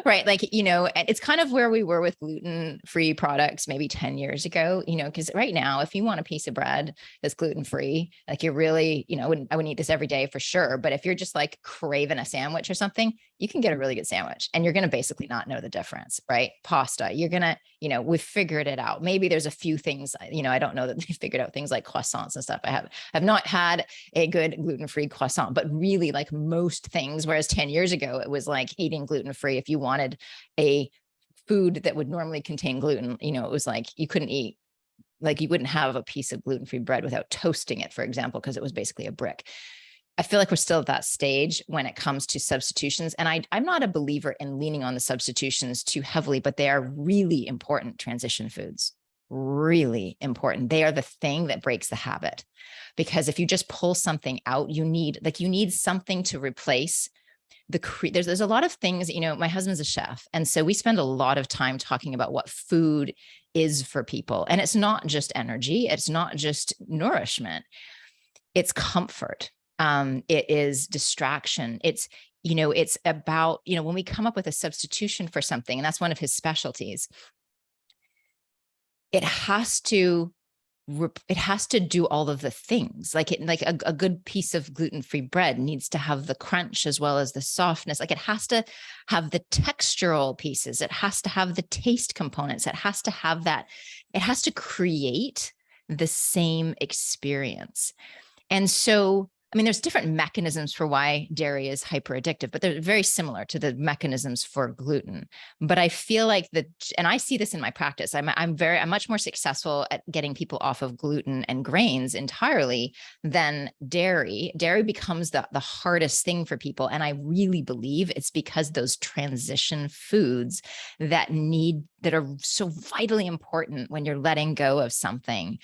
Right. Like, it's kind of where we were with gluten-free products maybe 10 years ago, because right now, if you want a piece of bread that's gluten-free, like you're really, I wouldn't eat this every day for sure. But if you're just like craving a sandwich or something, you can get a really good sandwich, and you're going to basically not know the difference, right? Pasta, you're going to, we've figured it out. Maybe there's a few things, I don't know that they figured out things like croissants and stuff. I have not had a good gluten-free croissant, but really like most things, whereas 10 years ago, it was like eating gluten-free. If you wanted a food that would normally contain gluten, it was like you couldn't eat, like you wouldn't have a piece of gluten-free bread without toasting it, for example, because it was basically a brick. I feel like we're still at that stage when it comes to substitutions. And I'm not a believer in leaning on the substitutions too heavily, but they are really important transition foods. Really important. They are the thing that breaks the habit, because if you just pull something out, you need something to replace there's a lot of things, my husband's a chef. And so we spend a lot of time talking about what food is for people. And it's not just energy. It's not just nourishment. It's comfort. It is distraction. It's about, when we come up with a substitution for something, and that's one of his specialties, it has to do all of the things. Like a good piece of gluten-free bread needs to have the crunch as well as the softness. Like it has to have the textural pieces. It has to have the taste components. It has to have that. It has to create the same experience. And so, there's different mechanisms for why dairy is hyper addictive, but they're very similar to the mechanisms for gluten. But I feel like and I see this in my practice, I'm much more successful at getting people off of gluten and grains entirely than dairy. Dairy becomes the hardest thing for people. And I really believe it's because those transition foods that are so vitally important when you're letting go of something,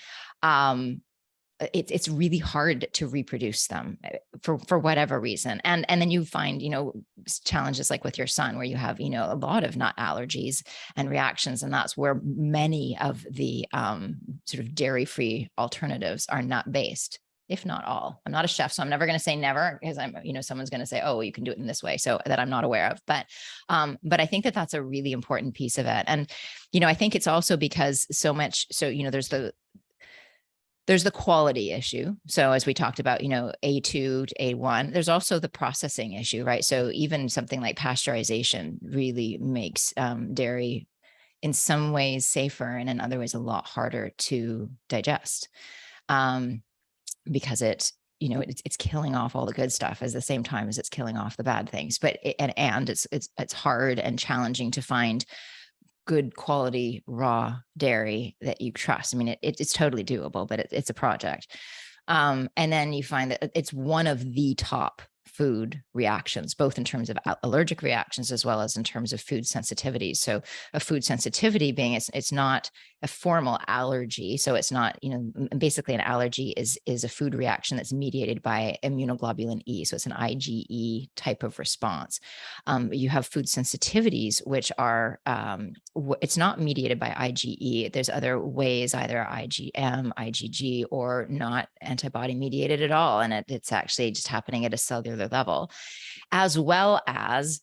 it's really hard to reproduce them for whatever reason. And then you find, challenges like with your son, where you have, a lot of nut allergies and reactions. And that's where many of the sort of dairy-free alternatives are nut-based, if not all. I'm not a chef, so I'm never going to say never, because someone's going to say, oh, you can do it in this way, so that I'm not aware of. But I think that that's a really important piece of it. And, I think it's also because there's the quality issue. So as we talked about, A2 to A1, there's also the processing issue, right? So even something like pasteurization really makes dairy in some ways safer, and in other ways a lot harder to digest, because it's killing off all the good stuff at the same time as it's killing off the bad things. But it's hard and challenging to find good quality raw dairy that you trust. It's totally doable, but it's a project. And then you find that it's one of the top food reactions, both in terms of allergic reactions as well as in terms of food sensitivity. So a food sensitivity being it's not a formal allergy. So it's not, basically an allergy is a food reaction that's mediated by immunoglobulin E. So it's an IgE type of response. You have food sensitivities, which are, it's not mediated by IgE. There's other ways, either IgM, IgG, or not antibody mediated at all. And it's actually just happening at a cellular level, as well as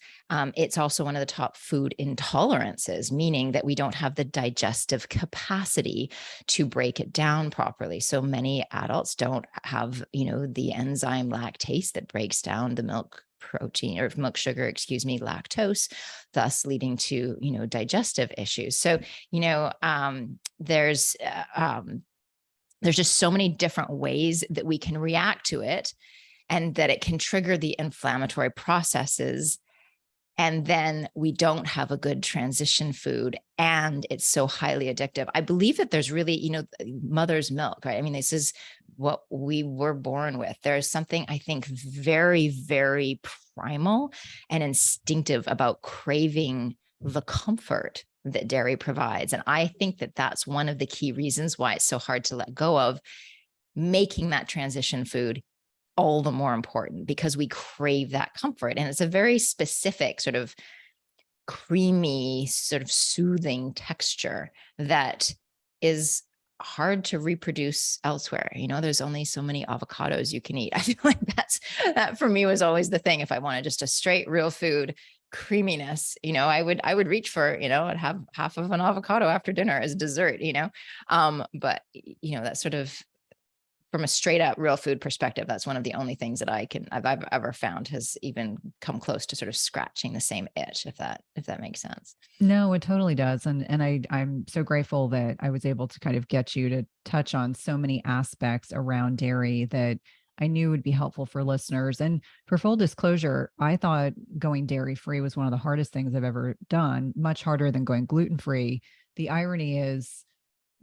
it's also one of the top food intolerances, meaning that we don't have the digestive capacity to break it down properly. So many adults don't have, the enzyme lactase that breaks down the milk protein or milk sugar, lactose, thus leading to, digestive issues. So, there's just so many different ways that we can react to it, and that it can trigger the inflammatory processes. And then we don't have a good transition food, and it's so highly addictive. I believe that there's really, mother's milk, right? I mean, this is what we were born with. There's something, I think, very, very primal and instinctive about craving the comfort that dairy provides. And I think that that's one of the key reasons why it's so hard to let go of, making that transition food all the more important, because we crave that comfort. And it's a very specific sort of creamy, sort of soothing texture that is hard to reproduce elsewhere. There's only so many avocados you can eat. I feel like that for me was always the thing. If I wanted just a straight real food creaminess, I would reach for, I'd have half of an avocado after dinner as dessert, but that sort of, from a straight up real food perspective, that's one of the only things that I've ever found has even come close to sort of scratching the same itch, if that makes sense. No, it totally does. And I'm so grateful that I was able to kind of get you to touch on so many aspects around dairy that I knew would be helpful for listeners. And for full disclosure, I thought going dairy free was one of the hardest things I've ever done, much harder than going gluten free. The irony is,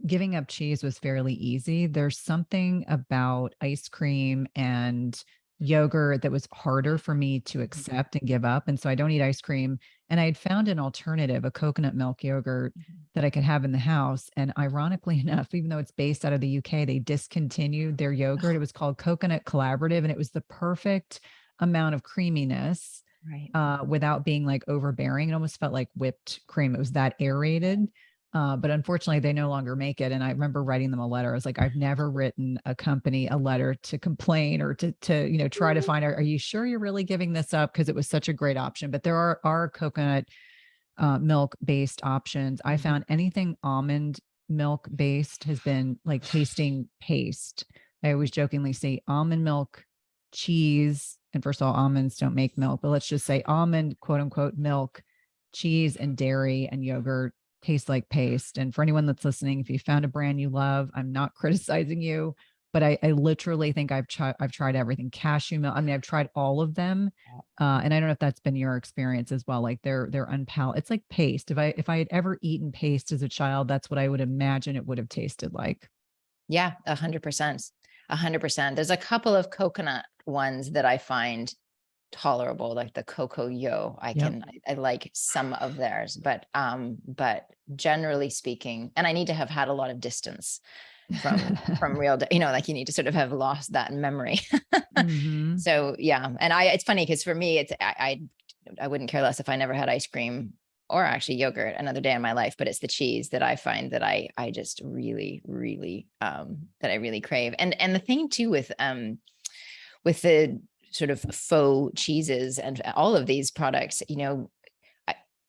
giving up cheese was fairly easy. There's something about ice cream and yogurt that was harder for me to accept and give up. And so I don't eat ice cream. And I had found an alternative, a coconut milk yogurt that I could have in the house. And ironically enough, even though it's based out of the UK, they discontinued their yogurt. It was called Coconut Collaborative, and it was the perfect amount of creaminess, right, without being like overbearing. It almost felt like whipped cream. It was that aerated. But unfortunately, they no longer make it. And I remember writing them a letter. I was like, I've never written a company a letter to complain or to try to find out, are you sure you're really giving this up? Because it was such a great option. But there are coconut milk based options. I found anything almond milk based has been like tasting paste. I always jokingly say almond milk, cheese. And first of all, almonds don't make milk, but let's just say almond, quote unquote, milk, cheese, and dairy and yogurt tastes like paste. And for anyone that's listening, if you found a brand you love, I'm not criticizing you, but I literally think I've tried everything. Cashew milk. I mean, I've tried all of them. And I don't know if that's been your experience as well. Like they're it's like paste. If I had ever eaten paste as a child, that's what I would imagine it would have tasted like. Yeah, 100%. 100%. There's a couple of coconut ones that I find tolerable, like the Cocoa Yo. I like some of theirs, but generally speaking, and I need to have had a lot of distance from real, like you need to sort of have lost that memory. Mm-hmm. So yeah. And it's funny because for me, I wouldn't care less if I never had ice cream or actually yogurt another day in my life, but it's the cheese that I find that I just really, really, that I really crave. And the thing too with the sort of faux cheeses and all of these products,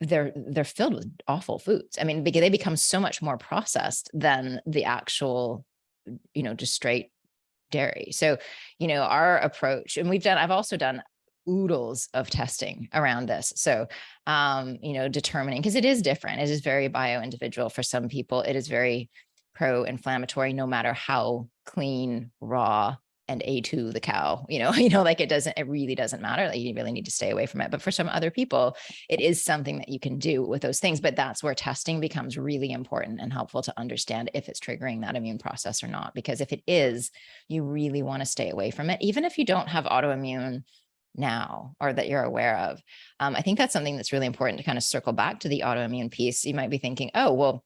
they're filled with awful foods. I mean, because they become so much more processed than the actual, just straight dairy. So, our approach, and I've also done oodles of testing around this. So, determining, because it is different. It is very bio-individual. For some people, it is very pro-inflammatory, no matter how clean, raw, and A2 the cow, like it really doesn't matter. Like you really need to stay away from it. But for some other people, it is something that you can do with those things. But that's where testing becomes really important and helpful to understand if it's triggering that immune process or not. Because if it is, you really want to stay away from it. Even if you don't have autoimmune now, or that you're aware of? I think that's something that's really important to kind of circle back to the autoimmune piece. You might be thinking, oh, well,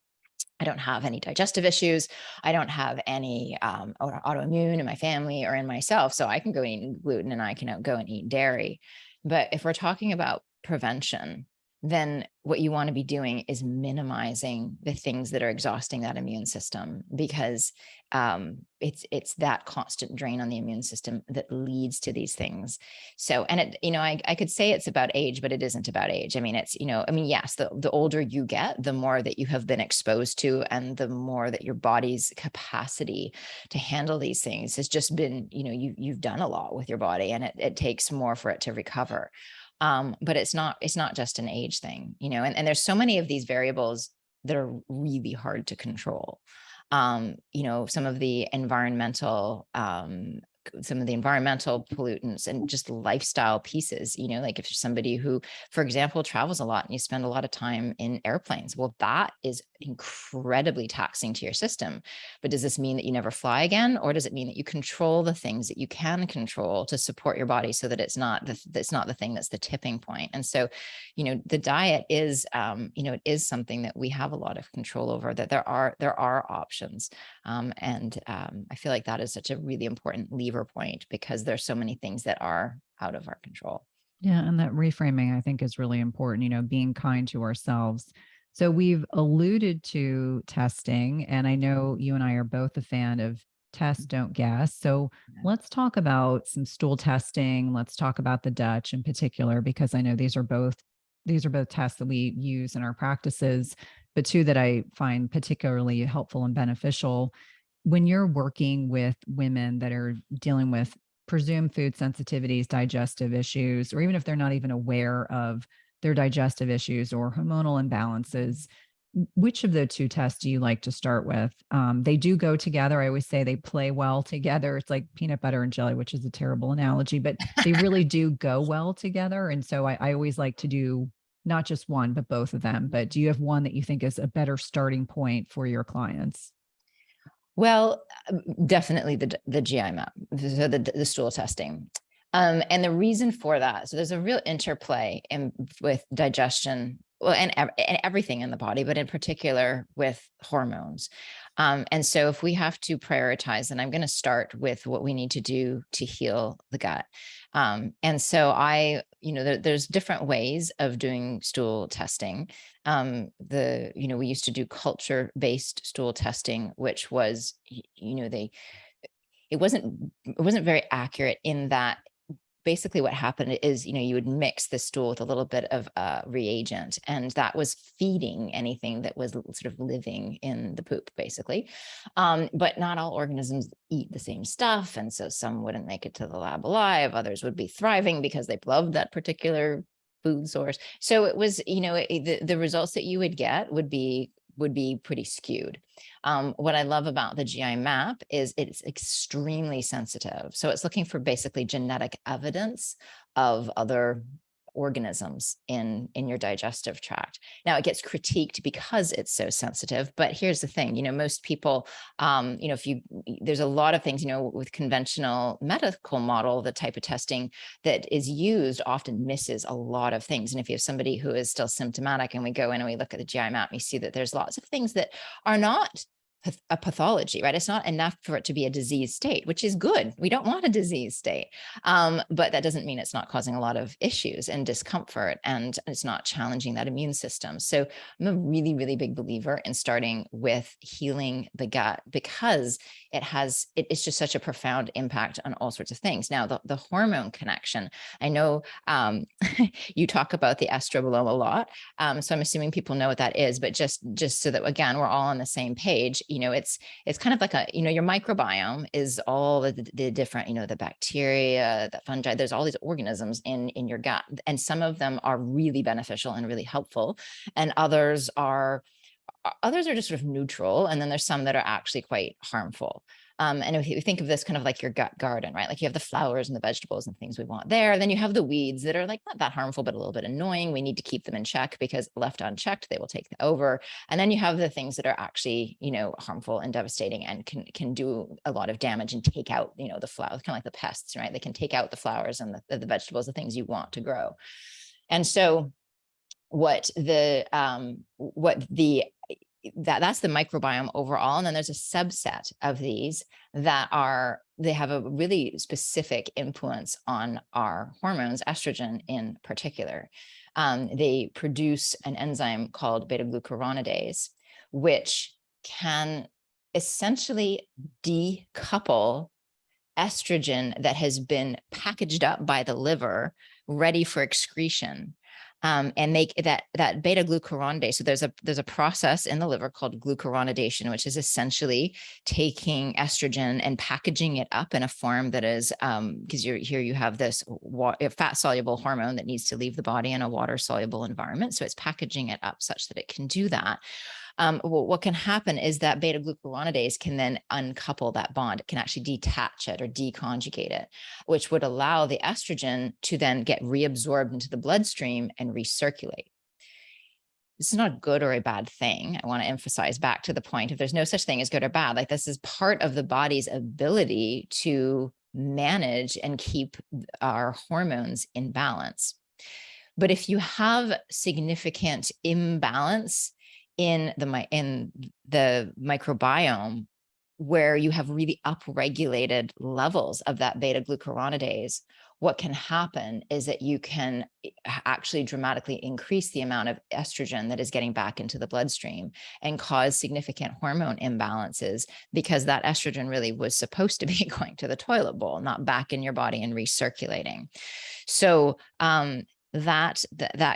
I don't have any digestive issues. I don't have any autoimmune in my family or in myself. So I can go eat gluten and I can go and eat dairy. But if we're talking about prevention, then what you want to be doing is minimizing the things that are exhausting that immune system, because it's that constant drain on the immune system that leads to these things. So, and it, I could say it's about age, but it isn't about age. I mean, it's, yes, the older you get, the more that you have been exposed to, and the more that your body's capacity to handle these things has just been, you've done a lot with your body, and it takes more for it to recover. But it's not just an age thing, and there's so many of these variables that are really hard to control. Some of the environmental pollutants and just lifestyle pieces, like if you're somebody who, for example, travels a lot and you spend a lot of time in airplanes, well, that is incredibly taxing to your system. But does this mean that you never fly again? Or does it mean that you control the things that you can control to support your body, so that it's not the thing that's the tipping point? And so, the diet is, it is something that we have a lot of control over, that there are options. I feel like that is such a really important lever point, because there's so many things that are out of our control. Yeah. And that reframing, I think, is really important, being kind to ourselves. So we've alluded to testing, and I know you and I are both a fan of test, don't guess. So let's talk about some stool testing. Let's talk about the Dutch in particular, because I know these are both tests that we use in our practices, but two that I find particularly helpful and beneficial when you're working with women that are dealing with presumed food sensitivities, digestive issues, or even if they're not even aware of their digestive issues or hormonal imbalances. Which of the two tests do you like to start with? They do go together. I always say they play well together. It's like peanut butter and jelly, which is a terrible analogy, but they really do go well together. And so I always like to do not just one, but both of them. But do you have one that you think is a better starting point for your clients? Well, definitely the GI map, so the stool testing. And the reason for that, so there's a real interplay with digestion, well, and everything in the body, but in particular with hormones. And so if we have to prioritize, then I'm going to start with what we need to do to heal the gut. And so there's different ways of doing stool testing. We used to do culture-based stool testing, which was, it wasn't very accurate, in that basically what happened is, you would mix the stool with a little bit of reagent, and that was feeding anything that was sort of living in the poop, basically. But not all organisms eat the same stuff. And so some wouldn't make it to the lab alive. Others would be thriving because they loved that particular food source. So it was, the results that you would get would be pretty skewed. What I love about the GI map is it's extremely sensitive. So it's looking for basically genetic evidence of other organisms in your digestive tract. Now it gets critiqued because it's so sensitive, but here's the thing, most people, there's a lot of things, with conventional medical model, the type of testing that is used often misses a lot of things. And if you have somebody who is still symptomatic and we go in and we look at the GI map, you see that there's lots of things that are not a pathology, right? It's not enough for it to be a disease state, which is good. We don't want a disease state. But that doesn't mean it's not causing a lot of issues and discomfort, and it's not challenging that immune system. So I'm a really, really big believer in starting with healing the gut, because it's just such a profound impact on all sorts of things. Now, the hormone connection, I know you talk about the estrobolome a lot. So I'm assuming people know what that is, but just so that, again, we're all on the same page, it's kind of like your microbiome is all the different, the bacteria, the fungi, there's all these organisms in your gut. And some of them are really beneficial and really helpful. And others are just sort of neutral. And then there's some that are actually quite harmful. And if you think of this kind of like your gut garden, right? Like you have the flowers and the vegetables and things we want there. Then you have the weeds that are like not that harmful, but a little bit annoying. We need to keep them in check because left unchecked, they will take over. And then you have the things that are actually, harmful and devastating and can do a lot of damage and take out, the flowers, kind of like the pests, right? They can take out the flowers and the vegetables, the things you want to grow. And so that's the microbiome overall. And then there's a subset of these they have a really specific influence on our hormones, estrogen in particular. They produce an enzyme called beta-glucuronidase, which can essentially decouple estrogen that has been packaged up by the liver, ready for excretion. And make that beta glucuronidase. So there's a process in the liver called glucuronidation, which is essentially taking estrogen and packaging it up in a form that is, because you have this fat soluble hormone that needs to leave the body in a water soluble environment. So it's packaging it up such that it can do that. What can happen is that beta glucuronidase can then uncouple that bond. It can actually detach it or deconjugate it, which would allow the estrogen to then get reabsorbed into the bloodstream and recirculate. This is not a good or a bad thing. I want to emphasize back to the point, if there's no such thing as good or bad, like this is part of the body's ability to manage and keep our hormones in balance. But if you have significant imbalance in the microbiome, where you have really upregulated levels of that beta glucuronidase, what can happen is that you can actually dramatically increase the amount of estrogen that is getting back into the bloodstream and cause significant hormone imbalances, because that estrogen really was supposed to be going to the toilet bowl, not back in your body and recirculating. So that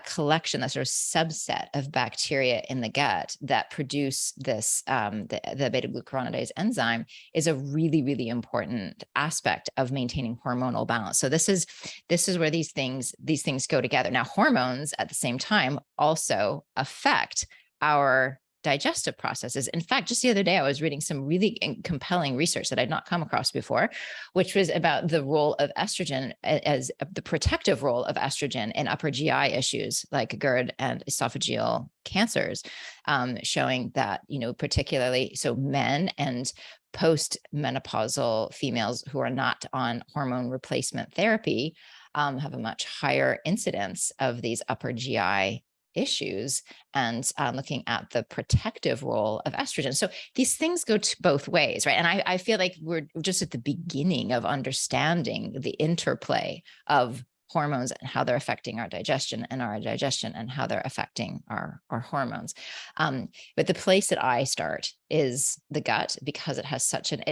collection, that sort of subset of bacteria in the gut that produce this, the beta glucuronidase enzyme, is a really, really important aspect of maintaining hormonal balance. So this is where these things go together. Now, hormones at the same time also affect our digestive processes. In fact, just the other day, I was reading some really compelling research that I'd not come across before, which was about the role of estrogen, as the protective role of estrogen in upper GI issues like GERD and esophageal cancers, showing that, particularly so men and post-menopausal females who are not on hormone replacement therapy have a much higher incidence of these upper GI issues, and looking at the protective role of estrogen. So these things go to both ways, right? And I feel like we're just at the beginning of understanding the interplay of hormones and how they're affecting our digestion, and our digestion and how they're affecting our hormones. But the place that I start is the gut, because it has such an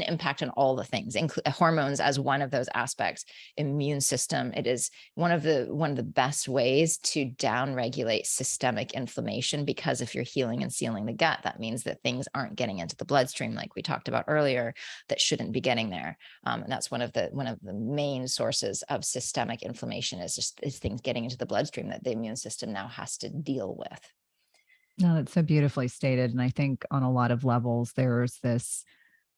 impact on all the things, hormones as one of those aspects. Immune system, it is one of the best ways to downregulate systemic inflammation, because if you're healing and sealing the gut, that means that things aren't getting into the bloodstream, like we talked about earlier, that shouldn't be getting there. And that's one of the main sources of systemic inflammation, is things getting into the bloodstream that the immune system now has to deal with. No, that's so beautifully stated. And I think on a lot of levels, there's this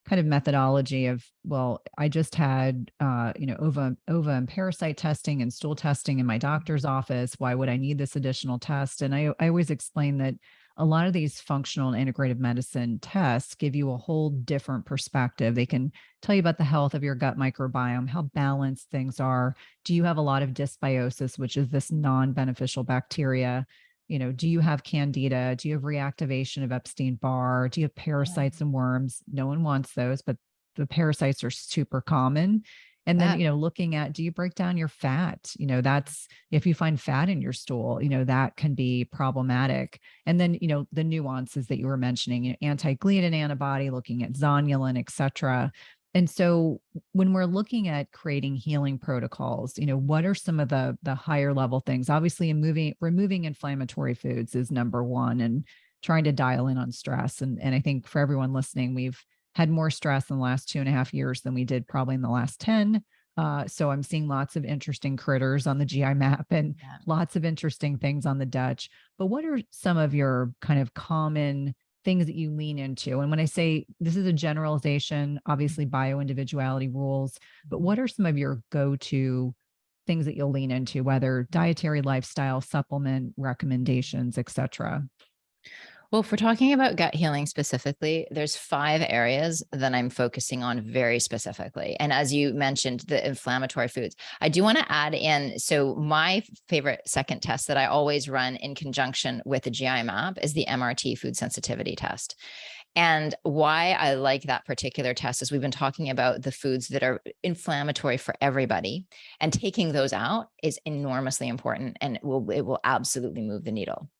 kind of methodology of, well, I just had, ova and parasite testing and stool testing in my doctor's office. Why would I need this additional test? And I always explain that a lot of these functional and integrative medicine tests give you a whole different perspective. They can tell you about the health of your gut microbiome, how balanced things are. Do you have a lot of dysbiosis, which is this non-beneficial bacteria? Do you have candida? Do you have reactivation of Epstein-Barr? Do you have parasites and worms? No one wants those, but the parasites are super common. And then, looking at, do you break down your fat? That's, if you find fat in your stool, that can be problematic. And then, the nuances that you were mentioning, anti-gliadin antibody, looking at zonulin, et cetera. And so when we're looking at creating healing protocols, what are some of the higher level things? Obviously, removing inflammatory foods is number one, and trying to dial in on stress. And I think for everyone listening, we've had more stress in the last 2.5 years than we did probably in the last 10. So I'm seeing lots of interesting critters on the GI map, and lots of interesting things on the Dutch. But what are some of your kind of common things that you lean into? And when I say this is a generalization, obviously bio individuality rules, but what are some of your go-to things that you'll lean into, whether dietary, lifestyle, supplement recommendations, et cetera? Well, if we're talking about gut healing specifically, there's 5 areas that I'm focusing on very specifically. And as you mentioned, the inflammatory foods, I do want to add in. So my favorite second test that I always run in conjunction with the GI map is the MRT food sensitivity test. And why I like that particular test is we've been talking about the foods that are inflammatory for everybody, and taking those out is enormously important, and it will absolutely move the needle.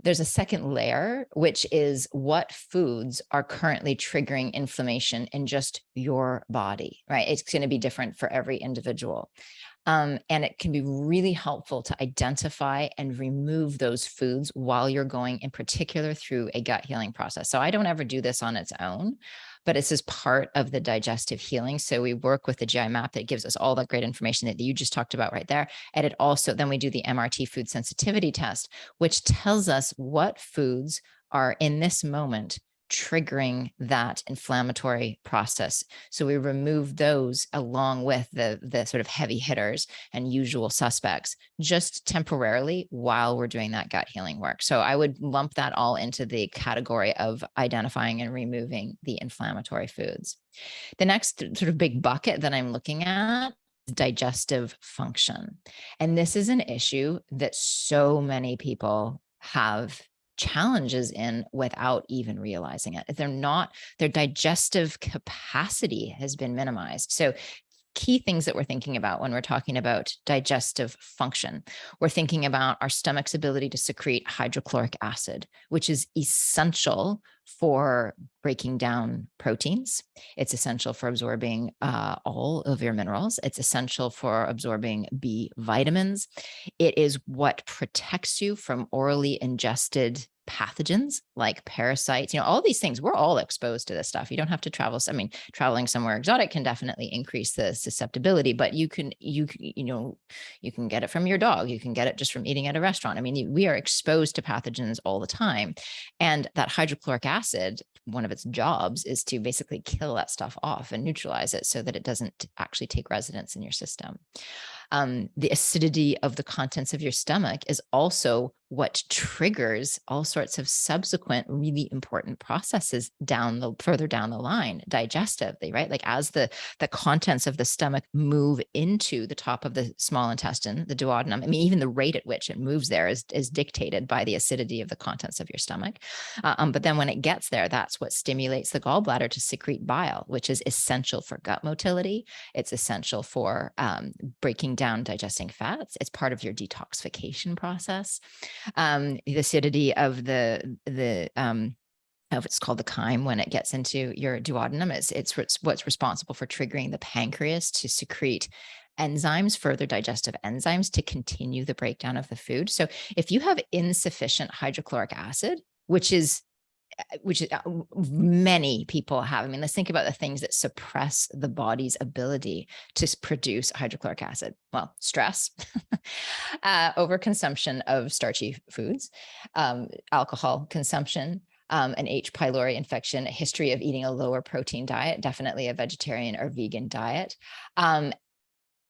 There's a second layer, which is what foods are currently triggering inflammation in just your body, right? It's going to be different for every individual. And it can be really helpful to identify and remove those foods while you're going, in particular, through a gut healing process. So I don't ever do this on its own, but it's as part of the digestive healing. So we work with the GI map that gives us all that great information that you just talked about right there. And it also, then we do the MRT food sensitivity test, which tells us what foods are in this moment triggering that inflammatory process. So we remove those along with the sort of heavy hitters and usual suspects just temporarily while we're doing that gut healing work. So I would lump that all into the category of identifying and removing the inflammatory foods. The next sort of big bucket that I'm looking at is digestive function. And this is an issue that so many people have challenges in without even realizing it. Their digestive capacity has been minimized. So key things that we're thinking about when we're talking about digestive function. We're thinking about our stomach's ability to secrete hydrochloric acid, which is essential for breaking down proteins. It's essential for absorbing all of your minerals. It's essential for absorbing B vitamins. It is what protects you from orally ingested pathogens like parasites, all these things. We're all exposed to this stuff. You don't have to travel. I mean, traveling somewhere exotic can definitely increase the susceptibility, but you can get it from your dog. You can get it just from eating at a restaurant. I mean, we are exposed to pathogens all the time. And that hydrochloric acid, one of its jobs is to basically kill that stuff off and neutralize it so that it doesn't actually take residence in your system. The acidity of the contents of your stomach is also what triggers all sorts of subsequent really important processes further down the line, digestively, right? Like as the contents of the stomach move into the top of the small intestine, the duodenum. I mean, even the rate at which it moves there is dictated by the acidity of the contents of your stomach. But then when it gets there, that's what stimulates the gallbladder to secrete bile, which is essential for gut motility. It's essential for breaking down digesting fats. It's part of your detoxification process. The acidity of it's called the chyme when it gets into your duodenum. It's what's responsible for triggering the pancreas to secrete enzymes, further digestive enzymes to continue the breakdown of the food. So if you have insufficient hydrochloric acid, which many people have. I mean, let's think about the things that suppress the body's ability to produce hydrochloric acid. Well, stress, overconsumption of starchy foods, alcohol consumption, an H. pylori infection, a history of eating a lower protein diet, definitely a vegetarian or vegan diet.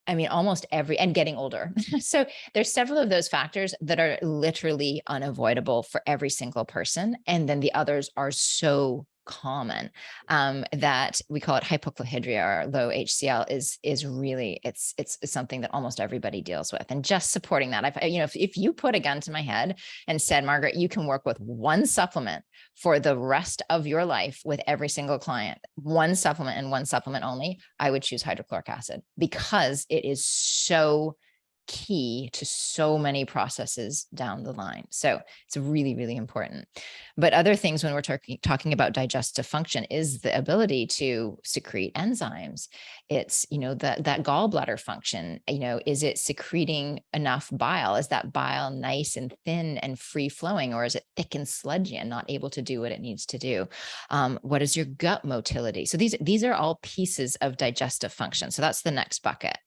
I mean, and getting older. So there's several of those factors that are literally unavoidable for every single person. And then the others are so common that we call it hypochlorhydria, or low HCl is really, it's something that almost everybody deals with. And just supporting that, if you put a gun to my head and said, Margaret, you can work with one supplement for the rest of your life with every single client, one supplement and one supplement only, I would choose hydrochloric acid because it is so key to so many processes down the line. So it's really, really important. But other things when we're talking about digestive function is the ability to secrete enzymes. It's, that gallbladder function, is it secreting enough bile? Is that bile nice and thin and free flowing, or is it thick and sludgy and not able to do what it needs to do? What is your gut motility? So these are all pieces of digestive function. So that's the next bucket.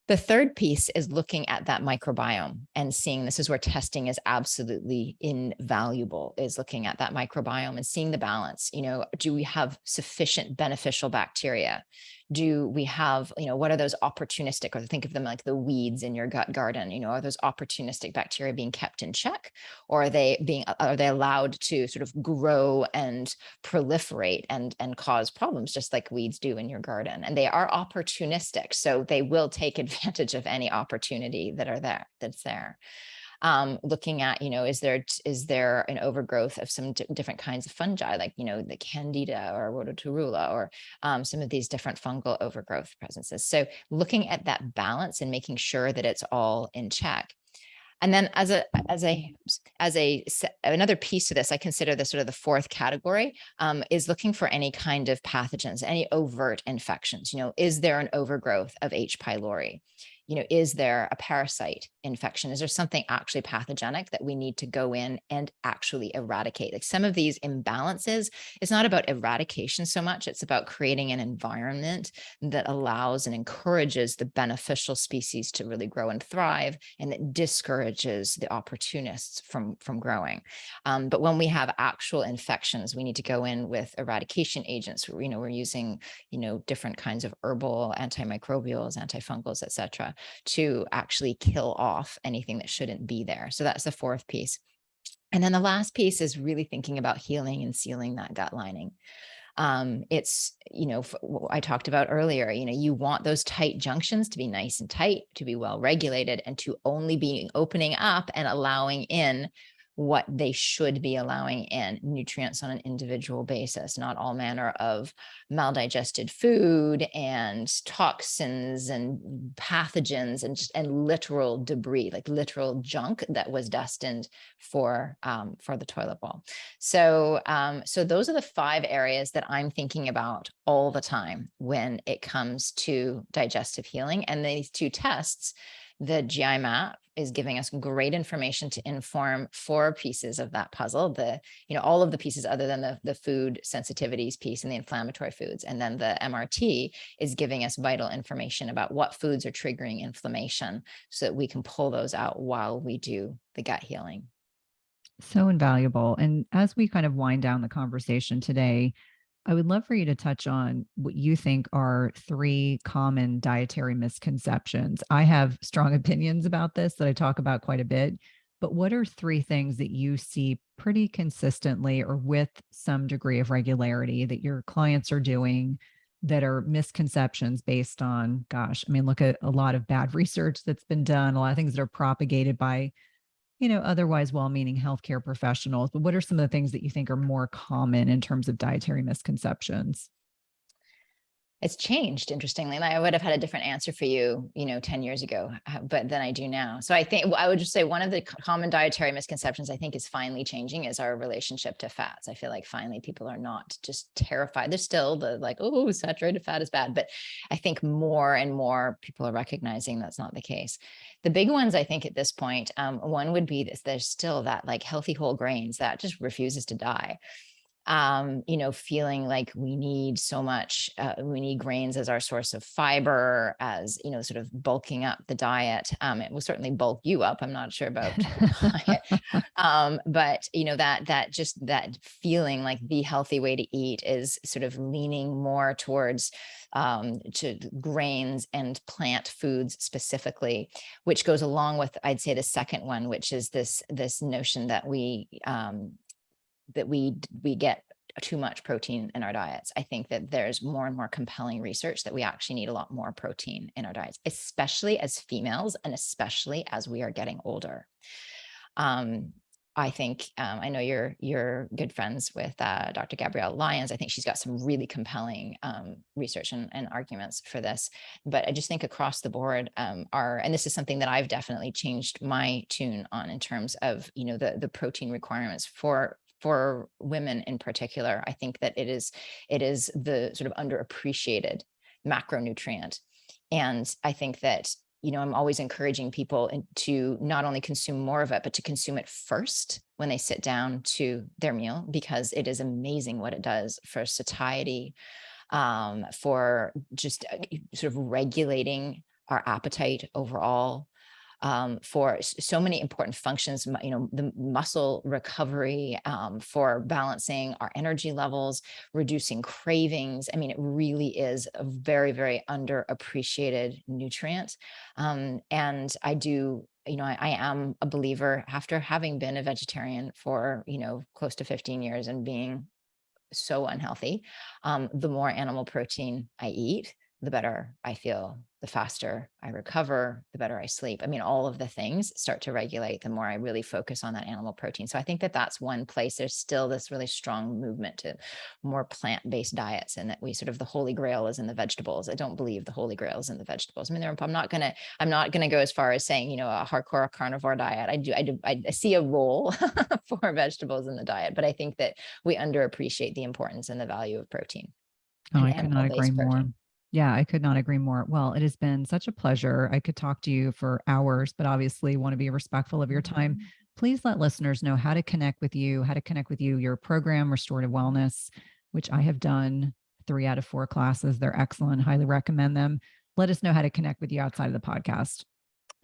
The third piece is looking at that microbiome and seeing, this is where testing is absolutely invaluable, is looking at that microbiome and seeing the balance. Do we have sufficient beneficial bacteria? Do we have, what are those opportunistic, or think of them like the weeds in your gut garden, are those opportunistic bacteria being kept in check, or are they allowed to sort of grow and proliferate and cause problems just like weeds do in your garden? And they are opportunistic, so they will take advantage of any opportunity that's there. Looking at, is there an overgrowth of some different kinds of fungi, like, the candida or rhodotorula, or some of these different fungal overgrowth presences. So looking at that balance and making sure that it's all in check. And then another piece to this, I consider this sort of the fourth category, is looking for any kind of pathogens, any overt infections. Is there an overgrowth of H. pylori? Is there a parasite infection? Is there something actually pathogenic that we need to go in and actually eradicate? Like some of these imbalances, it's not about eradication so much, it's about creating an environment that allows and encourages the beneficial species to really grow and thrive, and that discourages the opportunists from growing. But when we have actual infections, we need to go in with eradication agents. We're using, different kinds of herbal antimicrobials, antifungals, et cetera, to actually kill off anything that shouldn't be there. So that's the fourth piece. And then the last piece is really thinking about healing and sealing that gut lining. It's, I talked about earlier, you want those tight junctions to be nice and tight, to be well regulated, and to only be opening up and allowing in what they should be allowing in, nutrients on an individual basis, not all manner of maldigested food and toxins and pathogens and literal debris, like literal junk that was destined for the toilet bowl. So those are the 5 areas that I'm thinking about all the time when it comes to digestive healing. And these 2 tests, the GI map is giving us great information to inform 4 pieces of that puzzle, all of the pieces other than the food sensitivities piece and the inflammatory foods. And then the MRT is giving us vital information about what foods are triggering inflammation, so that we can pull those out while we do the gut healing. So invaluable. And as we kind of wind down the conversation today, I would love for you to touch on what you think are 3 common dietary misconceptions. I have strong opinions about this that I talk about quite a bit, but what are 3 things that you see pretty consistently or with some degree of regularity that your clients are doing that are misconceptions based on, look at a lot of bad research that's been done, a lot of things that are propagated by otherwise well-meaning healthcare professionals, but what are some of the things that you think are more common in terms of dietary misconceptions? It's changed, interestingly. I would have had a different answer for you, 10 years ago, but than I do now. So I think I would just say one of the common dietary misconceptions I think is finally changing is our relationship to fats. I feel like finally people are not just terrified. There's still the like, oh, saturated fat is bad. But I think more and more people are recognizing that's not the case. The big ones, I think, at this point, one would be this: there's still that like healthy whole grains that just refuses to die. Feeling like we need so much, we need grains as our source of fiber, as, sort of bulking up the diet. It will certainly bulk you up. I'm not sure about the diet. But, that feeling like the healthy way to eat is sort of leaning more towards to grains and plant foods specifically, which goes along with, I'd say, the second one, which is this notion that we get too much protein in our diets. I think that there's more and more compelling research that we actually need a lot more protein in our diets, especially as females and especially as we are getting older. I think, I know you're good friends with Dr. Gabrielle Lyons. I think she's got some really compelling research and arguments for this. But I just think across the board, and this is something that I've definitely changed my tune on in terms of, the protein requirements for women in particular. I think that it is the sort of underappreciated macronutrient. And I think that, I'm always encouraging people to not only consume more of it, but to consume it first when they sit down to their meal, because it is amazing what it does for satiety, for just sort of regulating our appetite overall, for so many important functions, the muscle recovery, for balancing our energy levels, reducing cravings. I mean, it really is a very, very underappreciated nutrient. And I do, I am a believer, after having been a vegetarian for, close to 15 years and being so unhealthy, the more animal protein I eat, the better I feel, the faster I recover, the better I sleep. I mean, all of the things start to regulate the more I really focus on that animal protein. So I think that that's one place. There's still this really strong movement to more plant-based diets, and that we sort of, the holy grail is in the vegetables. I don't believe the holy grail is in the vegetables. I mean, I'm not gonna go as far as saying, a hardcore carnivore diet. I see a role for vegetables in the diet, but I think that we underappreciate the importance and the value of protein. Oh, And I could not agree animal-based more. protein. Yeah, I could not agree more. Well, it has been such a pleasure. I could talk to you for hours, but obviously want to be respectful of your time. Please let listeners know how to connect with you, your program, Restorative Wellness, which I have done 3 out of 4 classes. They're excellent. Highly recommend them. Let us know how to connect with you outside of the podcast.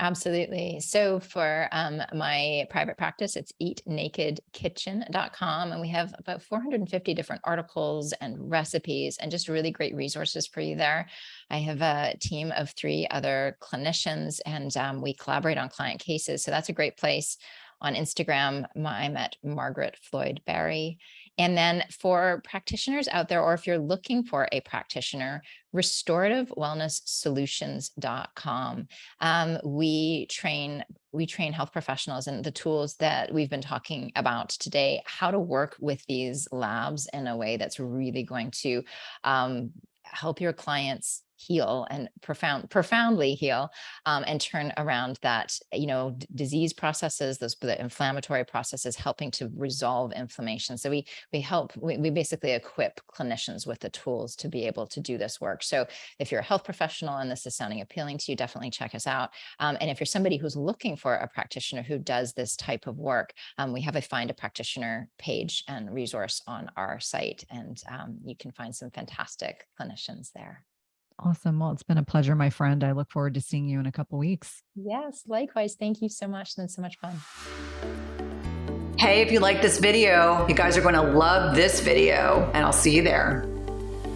Absolutely. So for my private practice, it's eatnakedkitchen.com. And we have about 450 different articles and recipes and just really great resources for you there. I have a team of 3 other clinicians, and we collaborate on client cases. So that's a great place. On Instagram, I'm at Margaret Floyd Barry. And then for practitioners out there, or if you're looking for a practitioner, restorativewellnesssolutions.com. We train health professionals, and the tools that we've been talking about today, how to work with these labs in a way that's really going to help your clients heal and profoundly heal, and turn around that, disease processes, the inflammatory processes, helping to resolve inflammation. So we basically equip clinicians with the tools to be able to do this work. So if you're a health professional and this is sounding appealing to you, definitely check us out. And if you're somebody who's looking for a practitioner who does this type of work, we have a Find a Practitioner page and resource on our site, and you can find some fantastic clinicians there. Awesome. Well, it's been a pleasure, my friend. I look forward to seeing you in a couple of weeks. Yes, likewise. Thank you so much. It's been so much fun. Hey, if you like this video, you guys are going to love this video, and I'll see you there.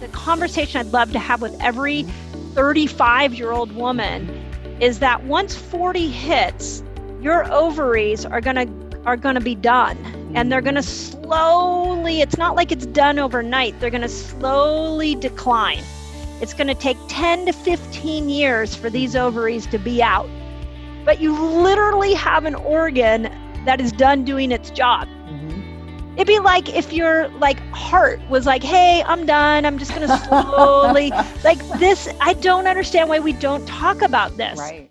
The conversation I'd love to have with every 35-year-old woman is that once 40 hits, your ovaries are going to be done, and they're going to slowly, it's not like it's done overnight, they're going to slowly decline. It's going to take 10 to 15 years for these ovaries to be out. But you literally have an organ that is done doing its job. Mm-hmm. It'd be like if your heart was like, hey, I'm done. I'm just going to slowly, like this. I don't understand why we don't talk about this. Right.